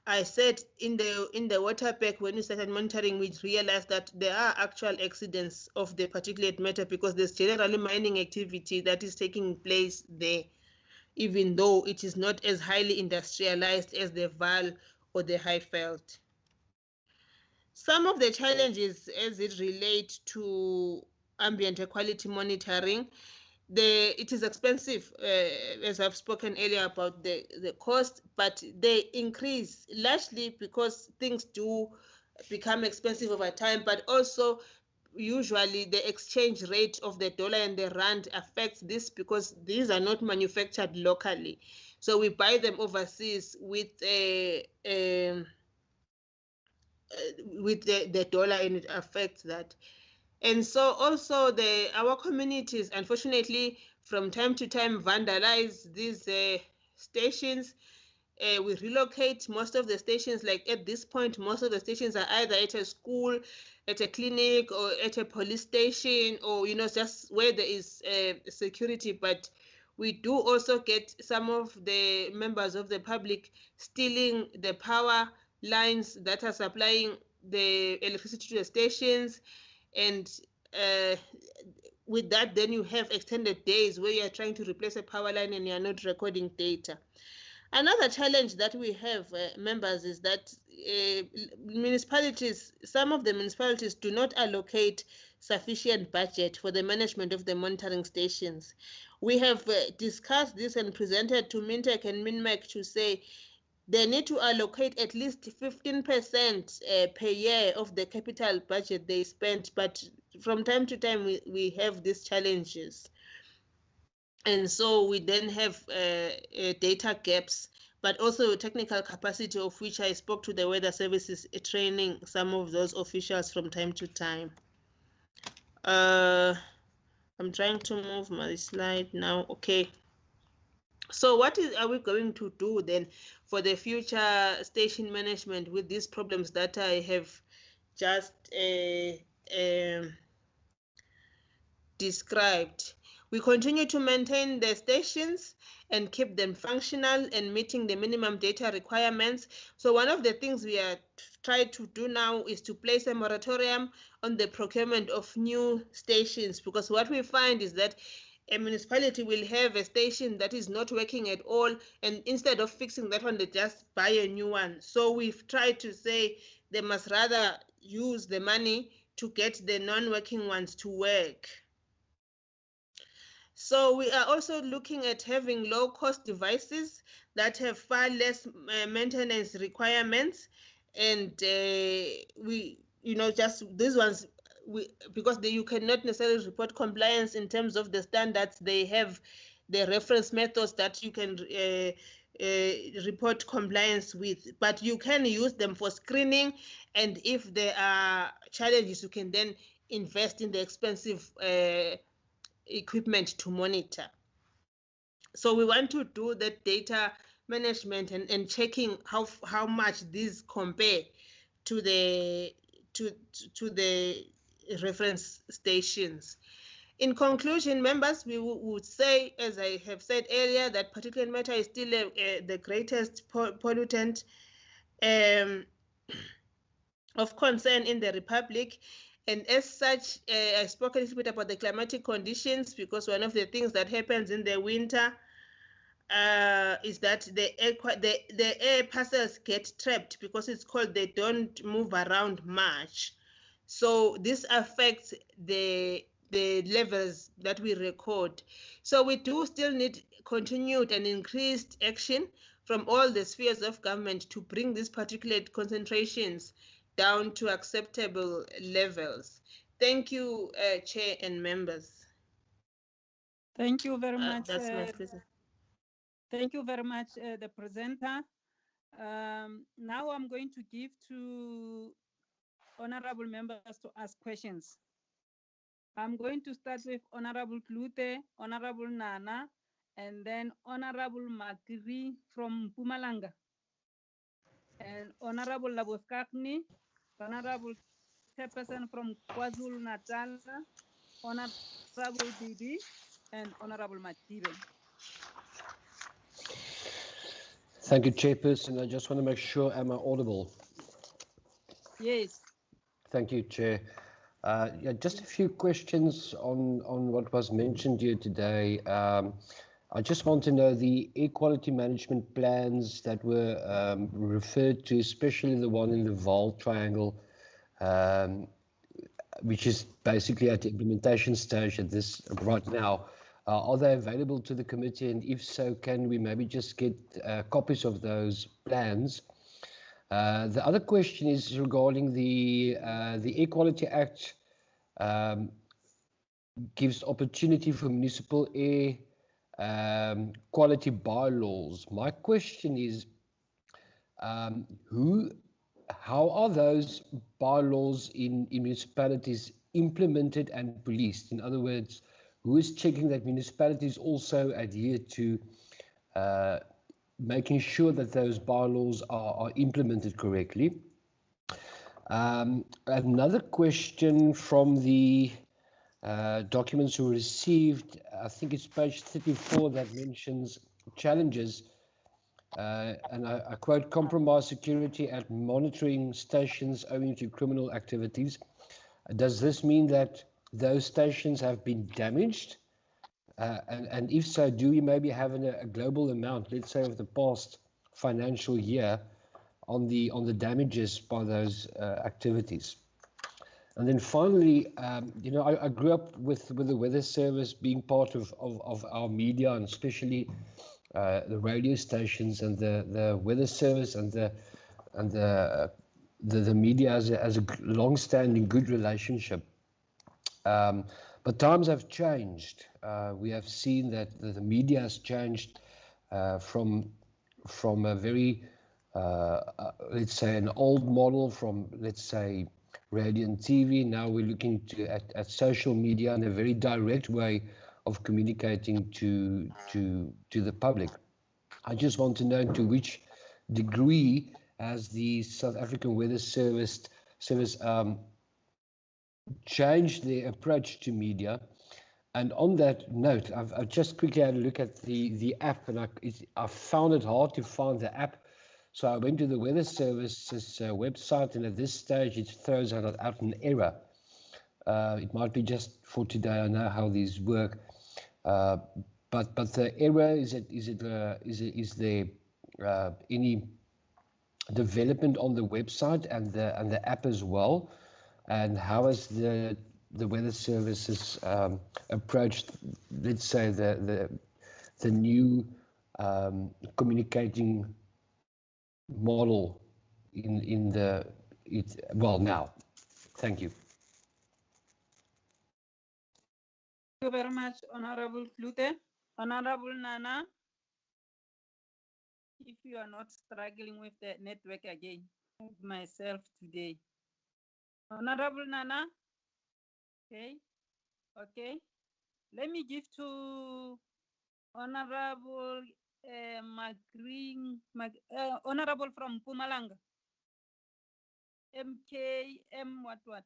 I said in the water pack, when we started monitoring, we realized that there are actual accidents of the particulate matter because there's generally mining activity that is taking place there, even though it is not as highly industrialized as the VAL or the Highveld. Some of the challenges as it relates to ambient air quality monitoring, it is expensive, as I've spoken earlier about the cost, but they increase largely because things do become expensive over time, but also usually the exchange rate of the dollar and the rand affects this because these are not manufactured locally. So we buy them overseas with the dollar, and it affects that. And so also our communities, unfortunately, from time to time vandalize these stations. We relocate most of the stations. Like at this point, most of the stations are either at a school, at a clinic, or at a police station, or just where there is security. But we do also get some of the members of the public stealing the power lines that are supplying the electricity to the stations. And with that, then you have extended days where you are trying to replace a power line and you are not recording data. Another challenge that we have, members, is that some of the municipalities do not allocate sufficient budget for the management of the monitoring stations. We have discussed this and presented to MINTEC and MINMEC to say they need to allocate at least 15% per year of the capital budget they spent, but from time to time we have these challenges. And so we then have data gaps, but also technical capacity, of which I spoke to the weather services training some of those officials from time to time. I'm trying to move my slide now. Okay. So what are we going to do then for the future station management with these problems that I have just described? We continue to maintain the stations and keep them functional and meeting the minimum data requirements. So one of the things we are trying to do now is to place a moratorium on the procurement of new stations, because what we find is that a municipality will have a station that is not working at all, and instead of fixing that one, they just buy a new one. So we've tried to say they must rather use the money to get the non-working ones to work. So we are also looking at having low-cost devices that have far less maintenance requirements, and just these ones, because you cannot necessarily report compliance in terms of the standards. They have the reference methods that you can report compliance with, but you can use them for screening, and if there are challenges, you can then invest in the expensive equipment to monitor. So we want to do that data management and checking how much these compare to the reference stations. In conclusion, members, we would say, as I have said earlier, that particulate matter is still the greatest pollutant of concern in the Republic. And as such, I spoke a little bit about the climatic conditions, because one of the things that happens in the winter is that the air parcels get trapped, because it's cold. They don't move around much. So this affects the levels that we record. So we do still need continued and increased action from all the spheres of government to bring these particulate concentrations down to acceptable levels. Thank you, Chair and members. Thank you very much. That's my presentation. Thank you very much, the presenter. Now I'm going to give to honorable members to ask questions. I'm going to start with Honorable Klute, Honorable Nana, and then Honorable Makiri from Mpumalanga, and Honorable Laboskakni, Honorable Chairperson from KwaZulu-Natal, Honorable Bibi, and Honorable Matibe. Thank you, Chairperson. I just want to make sure, am I audible? Yes. Thank you, Chair. Yeah, just a few questions on what was mentioned here today. I just want to know the air quality management plans that were referred to, especially the one in the Vaal Triangle, which is basically at the implementation stage at this right now. Are they available to the committee? And if so, can we maybe just get copies of those plans? The other question is regarding the Air Quality Act gives opportunity for municipal air quality bylaws. My question is, how are those bylaws in municipalities implemented and policed? In other words, who is checking that municipalities also adhere to making sure that those bylaws are implemented correctly? Another question from the documents we received, I think it's page 34 that mentions challenges, and I quote, compromised security at monitoring stations owing to criminal activities. Does this mean that those stations have been damaged? And if so, do we maybe have a global amount, let's say of the past financial year, on the damages by those activities? And then finally, you know, I grew up with the Weather Service being part of our media, and especially the radio stations, and the Weather Service and the media as a long-standing good relationship. But times have changed. We have seen that the media has changed from a very, let's say, an old model from, let's say, radio and TV. Now we're looking at social media in a very direct way of communicating to the public. I just want to know to which degree has the South African Weather Service changed their approach to media. And on that note, I've just quickly had a look at the app, and I found it hard to find the app. So I went to the Weather Service's website, and at this stage it throws out an error. It might be just for today. I know how these work, but the error is there any development on the website and the app as well? And how has the Weather Services approached, let's say, the new communicating model now? Thank you. Thank you very much, Honorable Klute. Honorable Nana, if you are not struggling with the network again, myself today. Honorable Nana. Okay. Okay. Let me give to Honorable Honorable from Pumalanga. MKM what?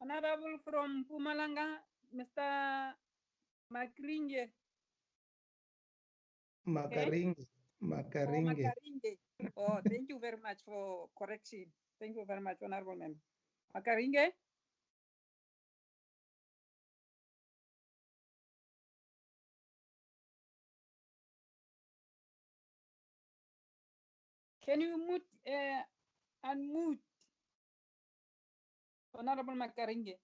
Honorable from Pumalanga, Mr. Makringe. Makaringe. Oh, Makaringe. Makaringe. Oh, thank you very much for correction. Thank you very much, Honorable Member. Makaringe. Can you unmute Honorable Makaringe?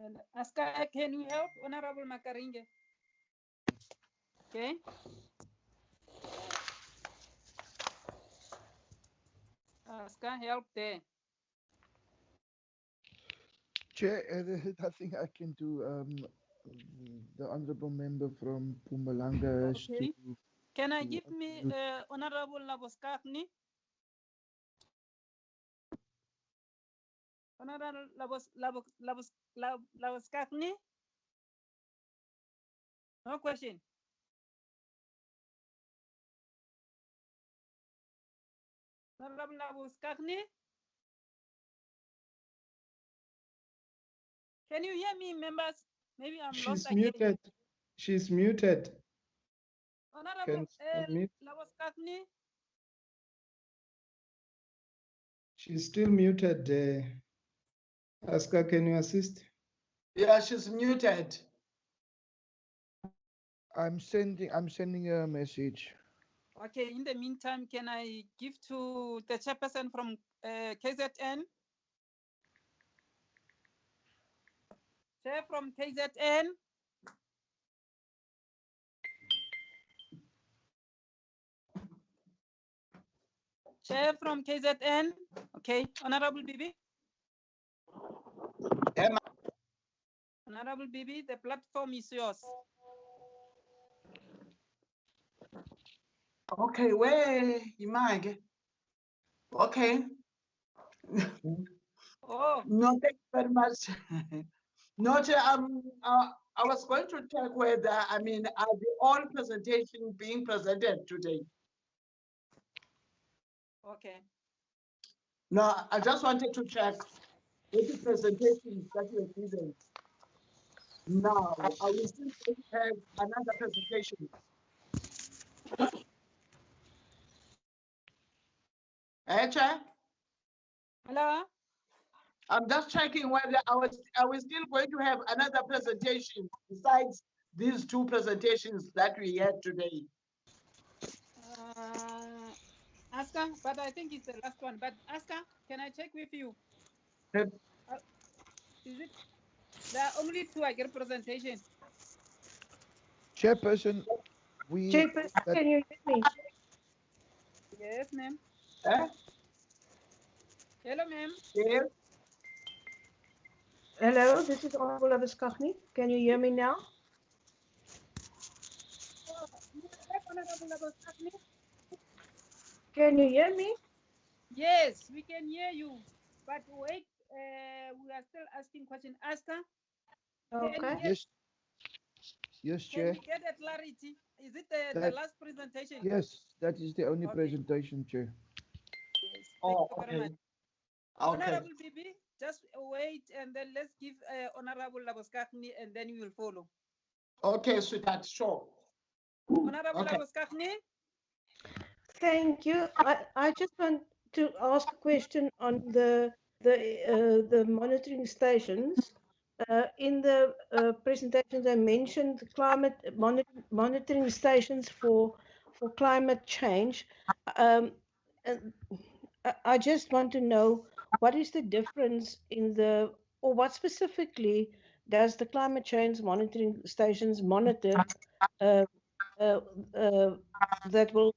And Aska, can you help Honorable Makaringe? Okay. Aska, help there. Chair, there's nothing I can do. The honourable member from Pumalanga has Okay. Can I to give me unmute. Honorable Laboskakni? Honorable Laboskakni? No question. Honorable Laboskakni? Can you hear me, members? Maybe I'm She's lost again. muted. She's muted. Honorable Can unmute. Laboskakni? She's still muted. Aska, can you assist? Yeah, she's muted. I'm sending her a message. Okay, in the meantime, can I give to the chairperson from KZN? Chair from KZN? Chair from KZN? Okay, Honorable Bibi? Emma. Honorable Bibi, the platform is yours. Okay, where Imag? Okay. Oh, No, thank you very much. Not, I was going to check whether, are the all presentations being presented today? okay. No, I just wanted to check with the presentations that were given. Now, I will still have another presentation. Chair? Hello? I'm just checking whether I was still going to have another presentation besides these two presentations that we had today. Aska, but I think it's the last one. But Aska, can I check with you? Yep. Is it? There are only two I get presentation. Chairperson, Chairperson, can you hear me? Yes, ma'am. Eh? Hello, ma'am. Yes. Hello, this is Honorable Labuskaghni. Can you hear me now? Can you hear me? Yes, we can hear you. But wait, we are still asking question. Aska, Okay. Yes, can Chair. we get a clarity? Is it the That- last presentation? Yes, that is the only Okay. presentation, Chair. Yes, thank you very much. Okay. Honorable Bibi, just wait and then let's give Honorable Laboskakni and then you will follow. Okay, sweetheart, sure. Honorable Okay. Laboskakni? Thank you. I just want to ask a question on the monitoring stations. In the presentations, I mentioned the climate monitoring stations for climate change. And I just want to know what is the difference or what specifically does the climate change monitoring stations monitor that will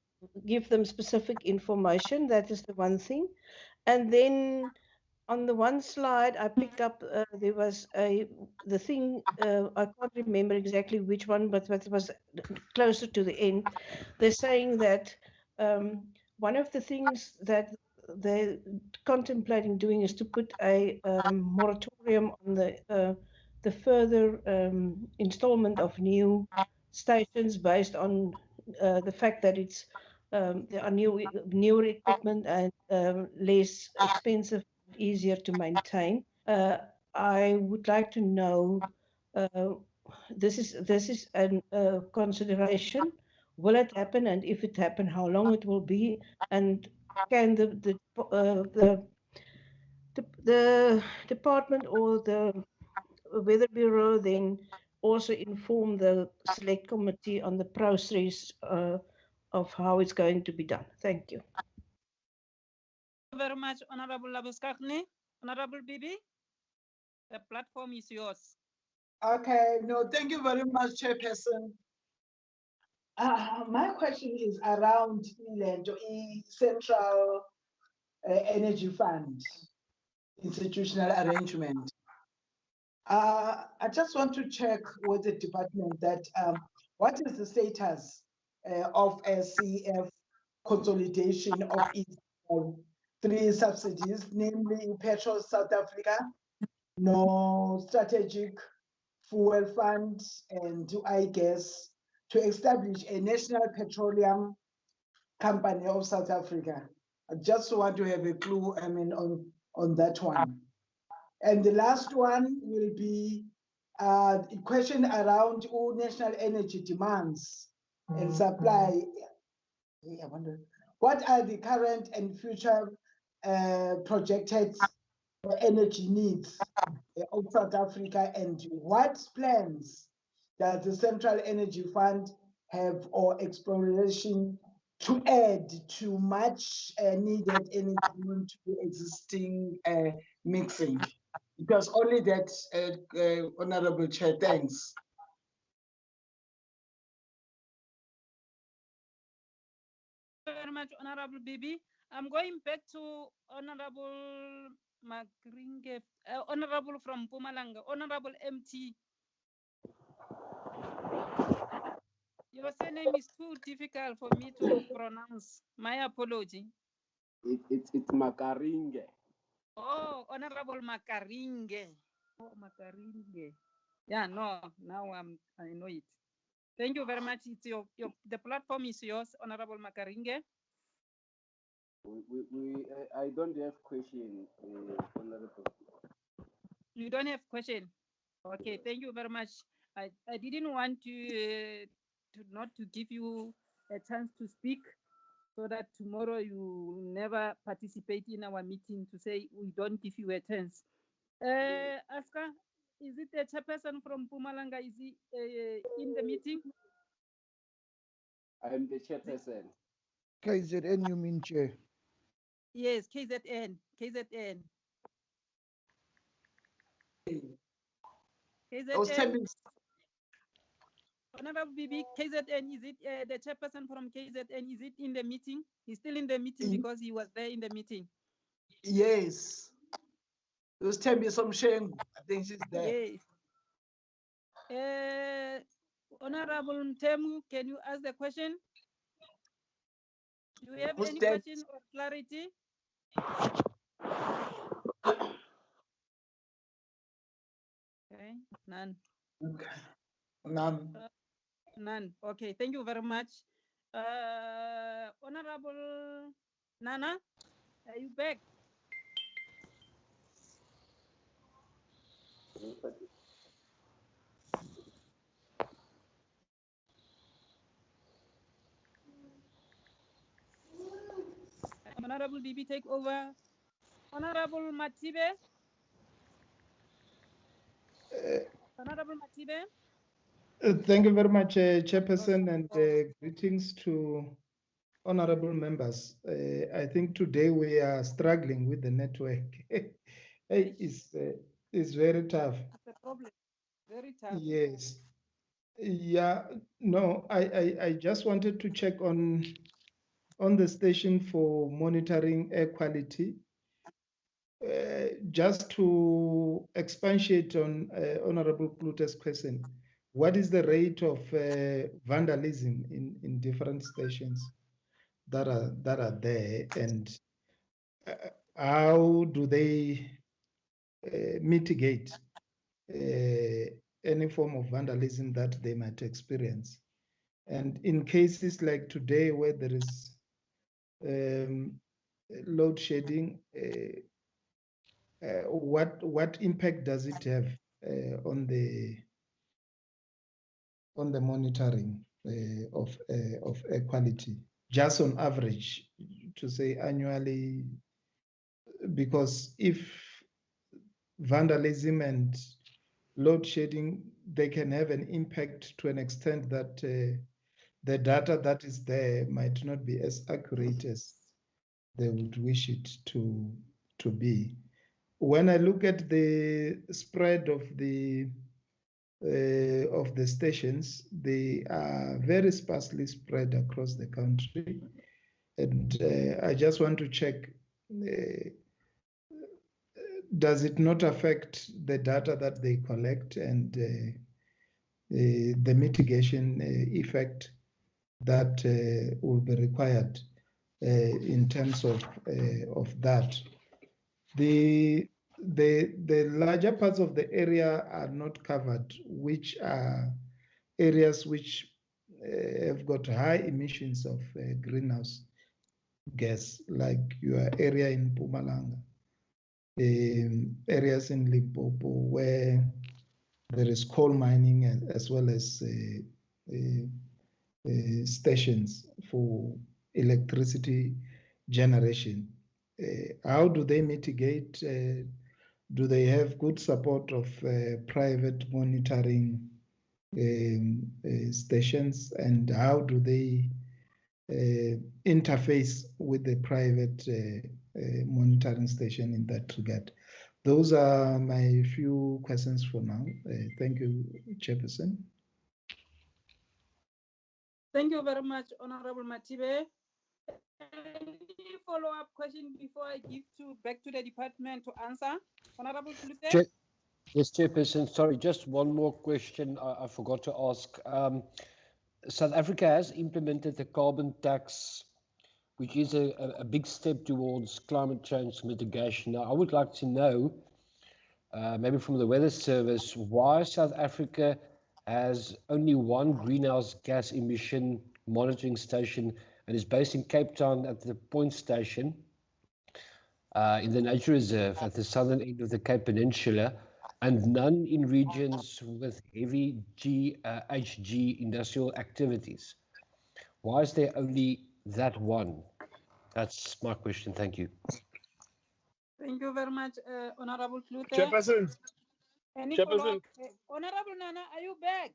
give them specific information? That is the one thing. And then on the one slide I picked up, there was the thing, I can't remember exactly which one, but it was closer to the end. They're saying that one of the things that they're contemplating doing is to put a moratorium on the further installment of new stations based on the fact that there are newer equipment and less expensive, easier to maintain. I would like to know, this is a consideration. Will it happen, and if it happen, how long it will be, and can the department or the Weather Bureau then also inform the select committee on the process of how it's going to be done? Thank you. Thank you very much, Honorable Labuskaghni. Honorable Bibi, the platform is yours. Okay, no, thank you very much, Chairperson. My question is around the Central Energy Fund institutional arrangement. I just want to check with the department that what is the status of SCF consolidation of its three subsidies, namely Petro South Africa, no Strategic Fuel Fund, and I guess to establish a national petroleum company of South Africa. I just want to have a clue, I mean, on that one. And the last one will be a question around all national energy demands and supply. I wonder, what are the current and future projected energy needs of South Africa, and what plans does the Central Energy Fund have or exploration to add to much needed energy into existing mixing? Because only that, Honorable Chair, thanks. Thank you very much, Honorable Bibi. I'm going back to Honorable Makringe, Honorable from Mpumalanga, Honorable MT. Your surname is too difficult for me to pronounce. My apology. It's Makaringe. Oh, Honorable Makaringe. Oh, Makaringe. Yeah, no, now I know it. Thank you very much. It's the platform is yours, Honorable Makaringe. I don't have question, Honorable. You don't have question. Okay, thank you very much. I didn't want to not to give you a chance to speak, so that tomorrow you never participate in our meeting to say we don't give you a chance. Aska, is it the chairperson from Mpumalanga? Is he in the meeting? I am the chairperson. KZN, you mean chair? Yes, KZN. KZN. KZN. Honorable Bibi, KZN, is it the chairperson from KZN? Is it in the meeting? He's still in the meeting because he was there in the meeting. Yes. It was Tembi Somsheng. I think she's there. Yes. Honorable Ntemu, can you ask the question? Do you have any question or clarity? Okay, none. Okay. None. None. Okay, thank you very much. Honorable Nana, are you back? Honorable Bibi, take over. Honorable Matibe. Honorable Matibe. Thank you very much, Chairperson, and greetings to honorable members. I think today we are struggling with the network. It's very tough. It's a problem. Very tough. Yes. Yeah. No, I just wanted to check on the station for monitoring air quality. just to expatiate on Honorable Plute's question, what is the rate of vandalism in different stations that are there, and how do they mitigate any form of vandalism that they might experience? And in cases like today, where there is load shedding, what impact does it have on the monitoring of air quality, just on average, to say annually? Because if vandalism and load shedding, they can have an impact to an extent that the data that is there might not be as accurate as they would wish it to be. When I look at the spread of the stations, they are very sparsely spread across the country, and I just want to check: does it not affect the data that they collect and the mitigation effect that will be required in terms of that? The larger parts of the area are not covered, which are areas which have got high emissions of greenhouse gas, like your area in Mpumalanga, areas in Limpopo where there is coal mining, as well as stations for electricity generation. How do they mitigate? Do they have good support of private monitoring stations, and how do they interface with the private monitoring station in that regard? Those are my few questions for now. Thank you, Chairperson. Thank you very much, Honorable Matibe. Any follow-up question before I give back to the department to answer? Honorable Klute? Yes, Chairperson. Sorry, just one more question I forgot to ask. South Africa has implemented the carbon tax, which is a big step towards climate change mitigation. Now, I would like to know, maybe from the Weather Service, why South Africa has only one greenhouse gas emission monitoring station and is based in Cape Town at the Point Station in the Nature Reserve at the southern end of the Cape Peninsula, and none in regions with heavy HG industrial activities. Why is there only that one? That's my question. Thank you. Thank you very much, Honorable Klute. Chairperson. Any follow-up? Honorable Nana, are you back?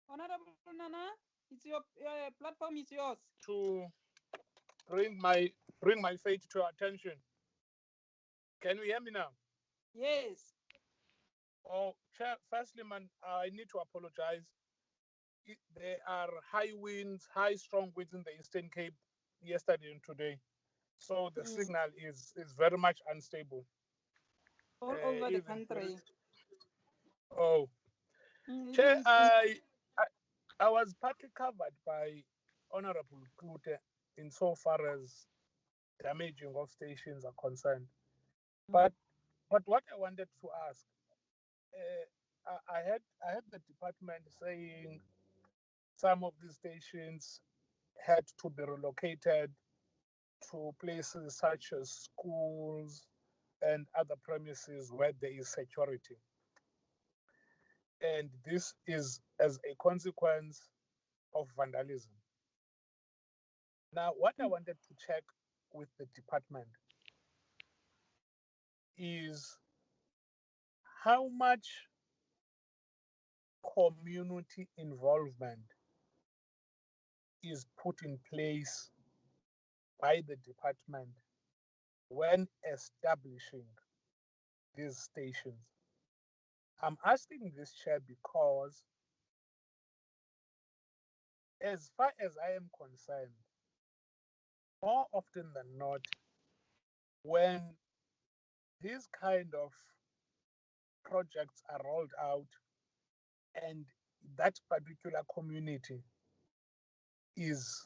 Honorable Nana, it's your platform is yours. To bring my faith to attention. Can you hear me now? Yes. Oh, Chair, firstly, man, I need to apologize. There are high winds, strong winds in the Eastern Cape yesterday and today. So the signal is very much unstable. All over the country. Chair, I was partly covered by Honorable Klute insofar as damaging of stations are concerned. But what I wanted to ask, I had the department saying some of these stations had to be relocated to places such as schools and other premises where there is security. And this is as a consequence of vandalism. Now, what I wanted to check with the department is how much community involvement is put in place by the department when establishing these stations. I'm asking this, Chair, because as far as I am concerned, more often than not, when these kind of projects are rolled out and that particular community is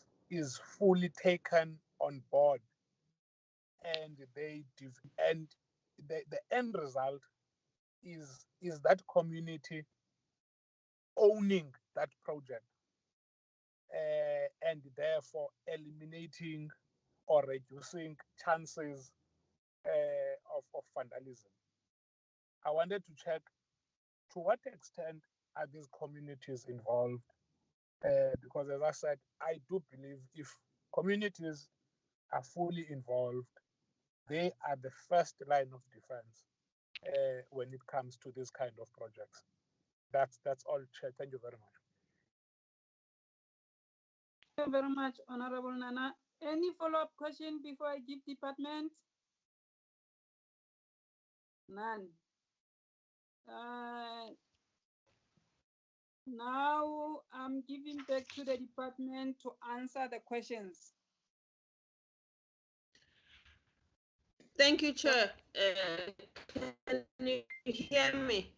fully taken on board, and the end result is that community owning that project, and therefore eliminating or reducing chances of vandalism. I wanted to check to what extent are these communities involved, because as I said, I do believe if communities are fully involved, they are the first line of defense when it comes to this kind of projects. That's all, Chair. Thank you very much. Thank you very much, Honorable Nana. Any follow-up question before I give department? None. Now I'm giving back to the department to answer the questions. Thank you, Chair. Can you hear me?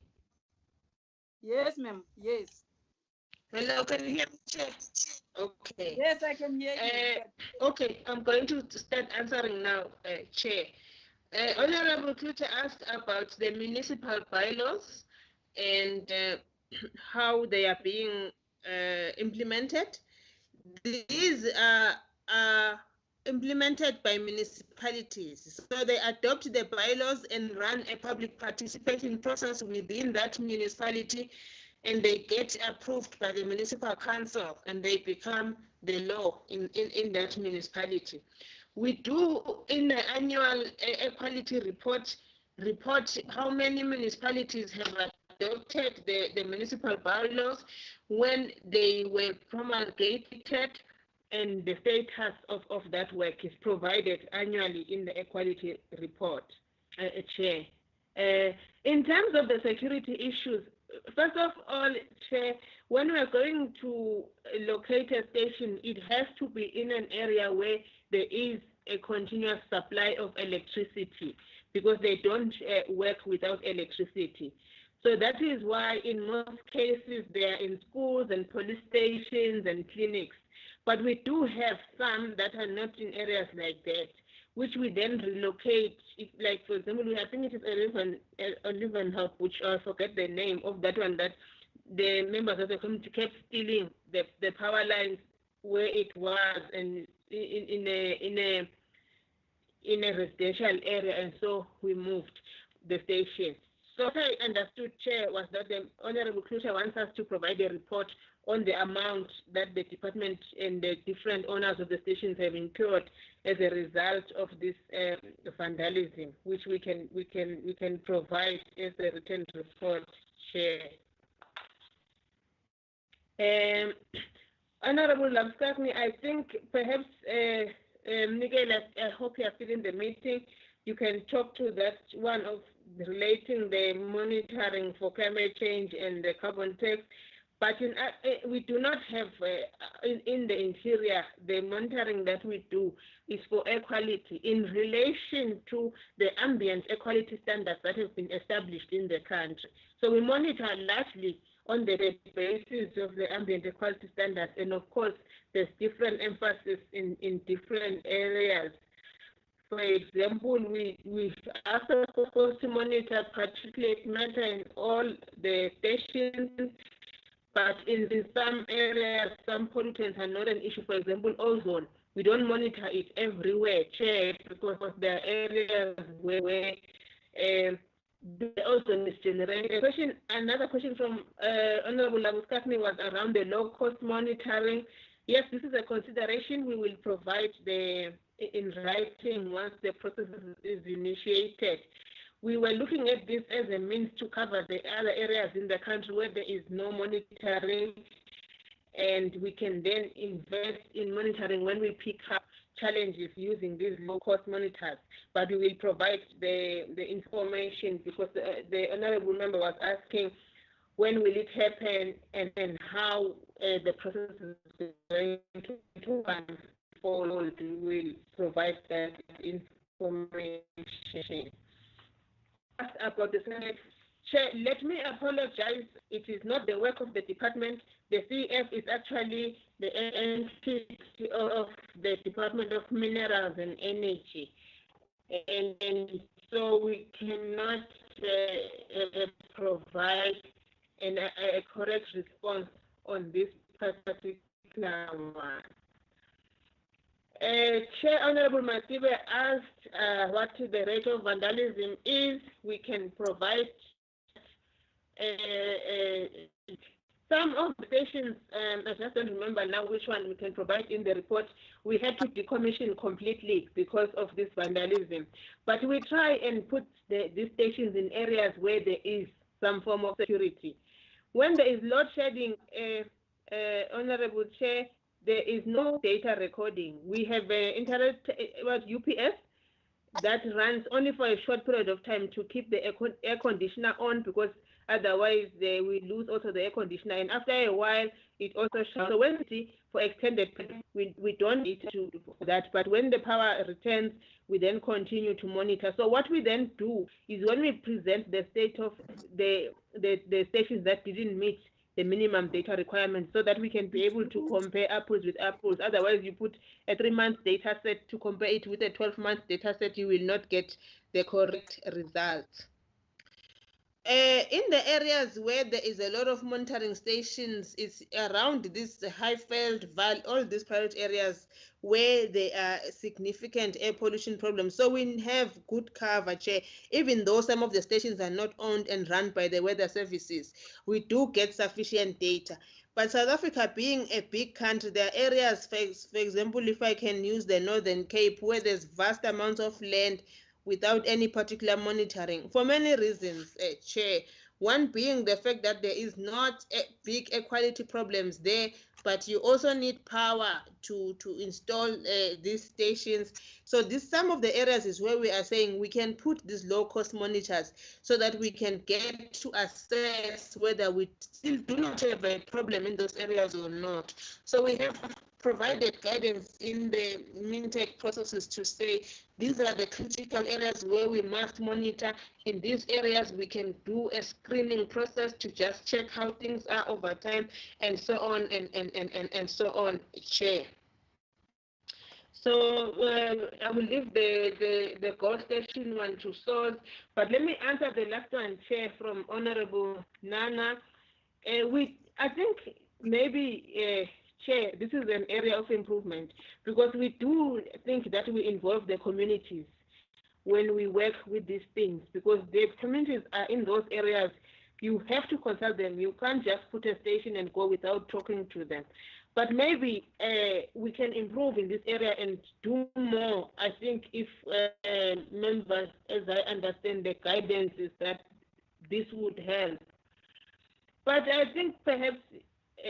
Yes, ma'am. Yes. Hello, can you hear me, Chair? Okay. Yes, I can hear you. Okay, I'm going to start answering now, Chair. Honorable Kluter asked about the municipal bylaws and how they are being implemented. These are implemented by municipalities. So they adopt the bylaws and run a public participation process within that municipality, and they get approved by the municipal council, and they become the law in that municipality. We do, in the annual equality report how many municipalities have adopted the municipal bylaws, when they were promulgated, and the status of that work is provided annually in the equality report, Chair. In terms of the security issues, first of all, Chair, when we're going to locate a station, it has to be in an area where there is a continuous supply of electricity, because they don't work without electricity. So that is why in most cases they are in schools and police stations and clinics. But we do have some that are not in areas like that, which we then relocate. Like, for example, I think it is Olivenhof, which I forget the name of that one, that the members of the community kept stealing the power lines where it was, and in a residential area, and so we moved the station. So what I understood, Chair, was that the Honorable Kluter wants us to provide a report on the amount that the department and the different owners of the stations have incurred as a result of this vandalism, which we can provide as a written report, Chair. Honorable Lamskakni, I think perhaps Miguel, I hope you are still in the meeting. You can talk to that one of relating the monitoring for climate change and the carbon tax. But we do not have in the interior, the monitoring that we do is for air quality in relation to the ambient air quality standards that have been established in the country. So we monitor largely on the basis of the ambient air quality standards. And of course, there's different emphasis in different areas. For example, we are supposed to monitor particulate matter in all the stations, but in some areas, some pollutants are not an issue. For example, ozone, we don't monitor it everywhere, Chair, because there are areas where the ozone is generated. Another question from Honorable Labuskakni was around the low-cost monitoring. Yes, this is a consideration. We will provide in writing once the process is initiated. We were looking at this as a means to cover the other areas in the country where there is no monitoring, and we can then invest in monitoring when we pick up challenges using these low-cost monitors. But we will provide the information, because the honorable member was asking when will it happen and how the process is going to unfold. We will provide that information. information. About the Senate. Chair, let me apologize. It is not the work of the department. The CF is actually the entity of the Department of Minerals and Energy. And so we cannot provide a correct response on this particular one. Chair Honorable Masibe asked what the rate of vandalism is. We can provide some of the stations, I just don't remember now which one we can provide in the report. We had to decommission completely because of this vandalism. But we try and put these stations in areas where there is some form of security. When there is load shedding, Honorable Chair, there is no data recording. We have internet UPS that runs only for a short period of time to keep the air conditioner on, because otherwise we lose also the air conditioner, and after a while it also shuts. So when we see for extended period, we don't need to do that, but when the power returns, we then continue to monitor. So what we then do is when we present the state of the stations that didn't meet the minimum data requirements, so that we can be able to compare apples with apples. Otherwise, you put a 3-month data set to compare it with a 12-month data set, you will not get the correct results. In the areas where there is a lot of monitoring stations, it's around this Highveld Valley, all these private areas where there are significant air pollution problems. So we have good cover, Chair. Even though some of the stations are not owned and run by the weather services, we do get sufficient data. But South Africa being a big country, there are areas, for example, if I can use the Northern Cape, where there's vast amounts of land without any particular monitoring, for many reasons, Chair. One being the fact that there is not big air quality problems there, but you also need power to install these stations. So some of the areas is where we are saying we can put these low-cost monitors so that we can get to assess whether we still do not have a problem in those areas or not. So we have provided guidance in the MinTech processes to say these are the critical areas where we must monitor. In these areas, we can do a screening process to just check how things are over time, and so on and so on, Chair. So I will leave the gold station one to solve, but let me answer the last one, Chair, from Honorable Nana. I think maybe Chair, this is an area of improvement, because we do think that we involve the communities when we work with these things, because the communities are in those areas. You have to consult them. You can't just put a station and go without talking to them. But maybe we can improve in this area and do more. I think if members, as I understand the guidance, is that this would help. But I think perhaps,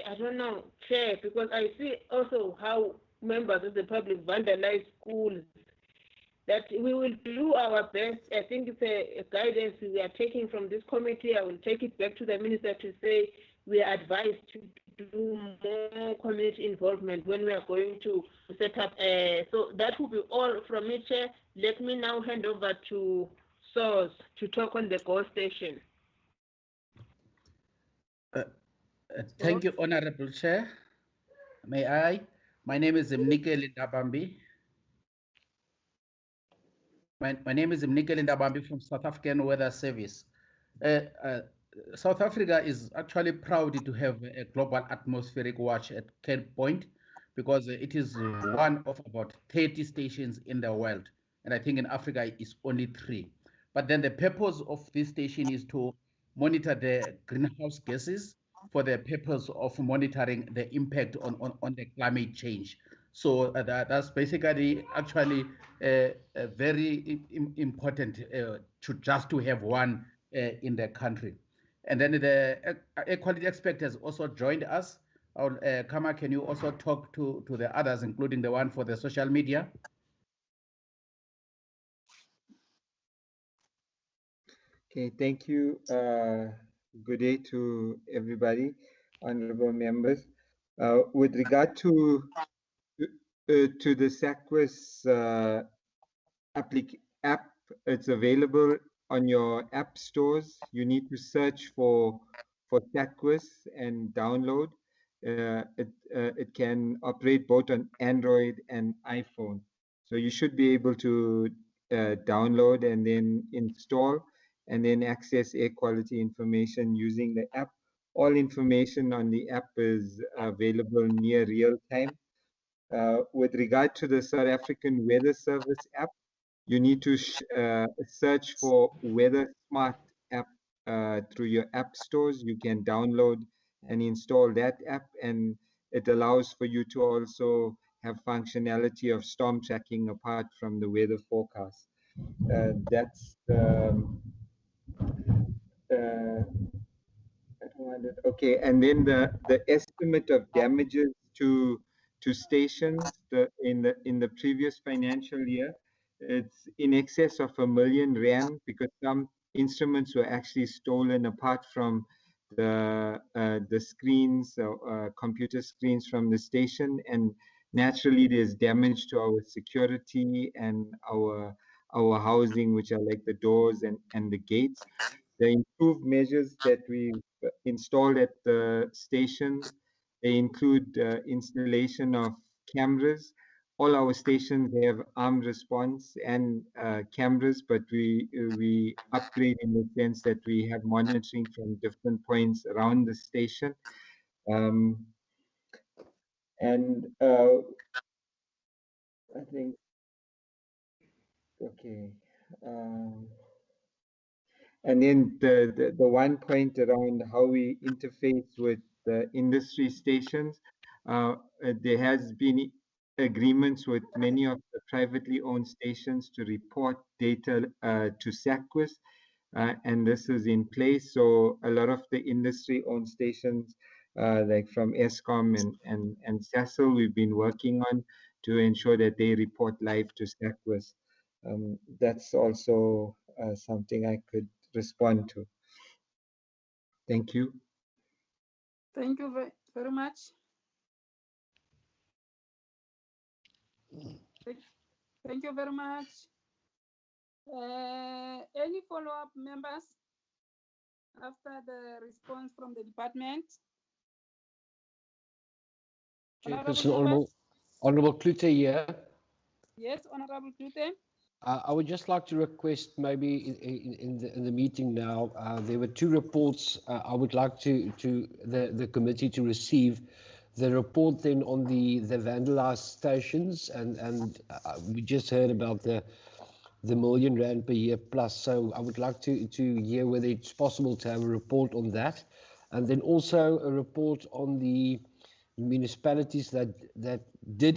I don't know, Chair, because I see also how members of the public vandalize schools, that we will do our best. I think it's a guidance we are taking from this committee. I will take it back to the minister to say we are advised to do more community involvement when we are going to set up. So that will be all from me, Chair. Let me now hand over to Source to talk on the GO station. Thank you, Honorable Chair. May I? My name is Mnike Lindabambi. My name is Mnike Lindabambi from South African Weather Service. South Africa is actually proud to have a global atmospheric watch at Cape Point, because it is one of about 30 stations in the world. And I think in Africa it's only 3. But then the purpose of this station is to monitor the greenhouse gases for the purpose of monitoring the impact on the climate change. So that's basically actually very important to have one in the country. And then the air quality expert has also joined us. Kama, can you also talk to the others, including the one for the social media? Okay, thank you. Good day to everybody, honorable members. With regard to the SAAQIS app. It's available on your app stores. You need to search for SAAQIS and download. It can operate both on Android and iPhone. So you should be able to download and then install and then access air quality information using the app. All information on the app is available near real time. With regard to the South African Weather Service app, you need to search for Weather Smart app through your app stores. You can download and install that app, and it allows for you to also have functionality of storm tracking apart from the weather forecast. That's okay, and then the estimate of damages to stations in the previous financial year, it's in excess of R1 million because some instruments were actually stolen apart from the screens, computer screens from the station, and naturally there's damage to our security and our housing, which are like the doors and the gates. The improved measures that we've installed at the stations, they include installation of cameras. All our stations have armed response and cameras, but we upgrade in the sense that we have monitoring from different points around the station. And I think, okay. And then the one point around how we interface with the industry stations, there has been agreements with many of the privately owned stations to report data to SAAQIS, and this is in place. So a lot of the industry-owned stations, like from ESCOM and SASL, we've been working on to ensure that they report live to SAAQIS. That's also something I could respond to. Thank you. Thank you very much. Thank you very much. Any follow-up, members, after the response from the department? Chairperson, Honorable Klute here. Yes, Honorable Klute. I would just like to request maybe in the meeting now, there were two reports I would like the committee to receive. The report then on the vandalized stations, and we just heard about the R1 million per year plus. So I would like to hear whether it's possible to have a report on that, and then also a report on the municipalities that did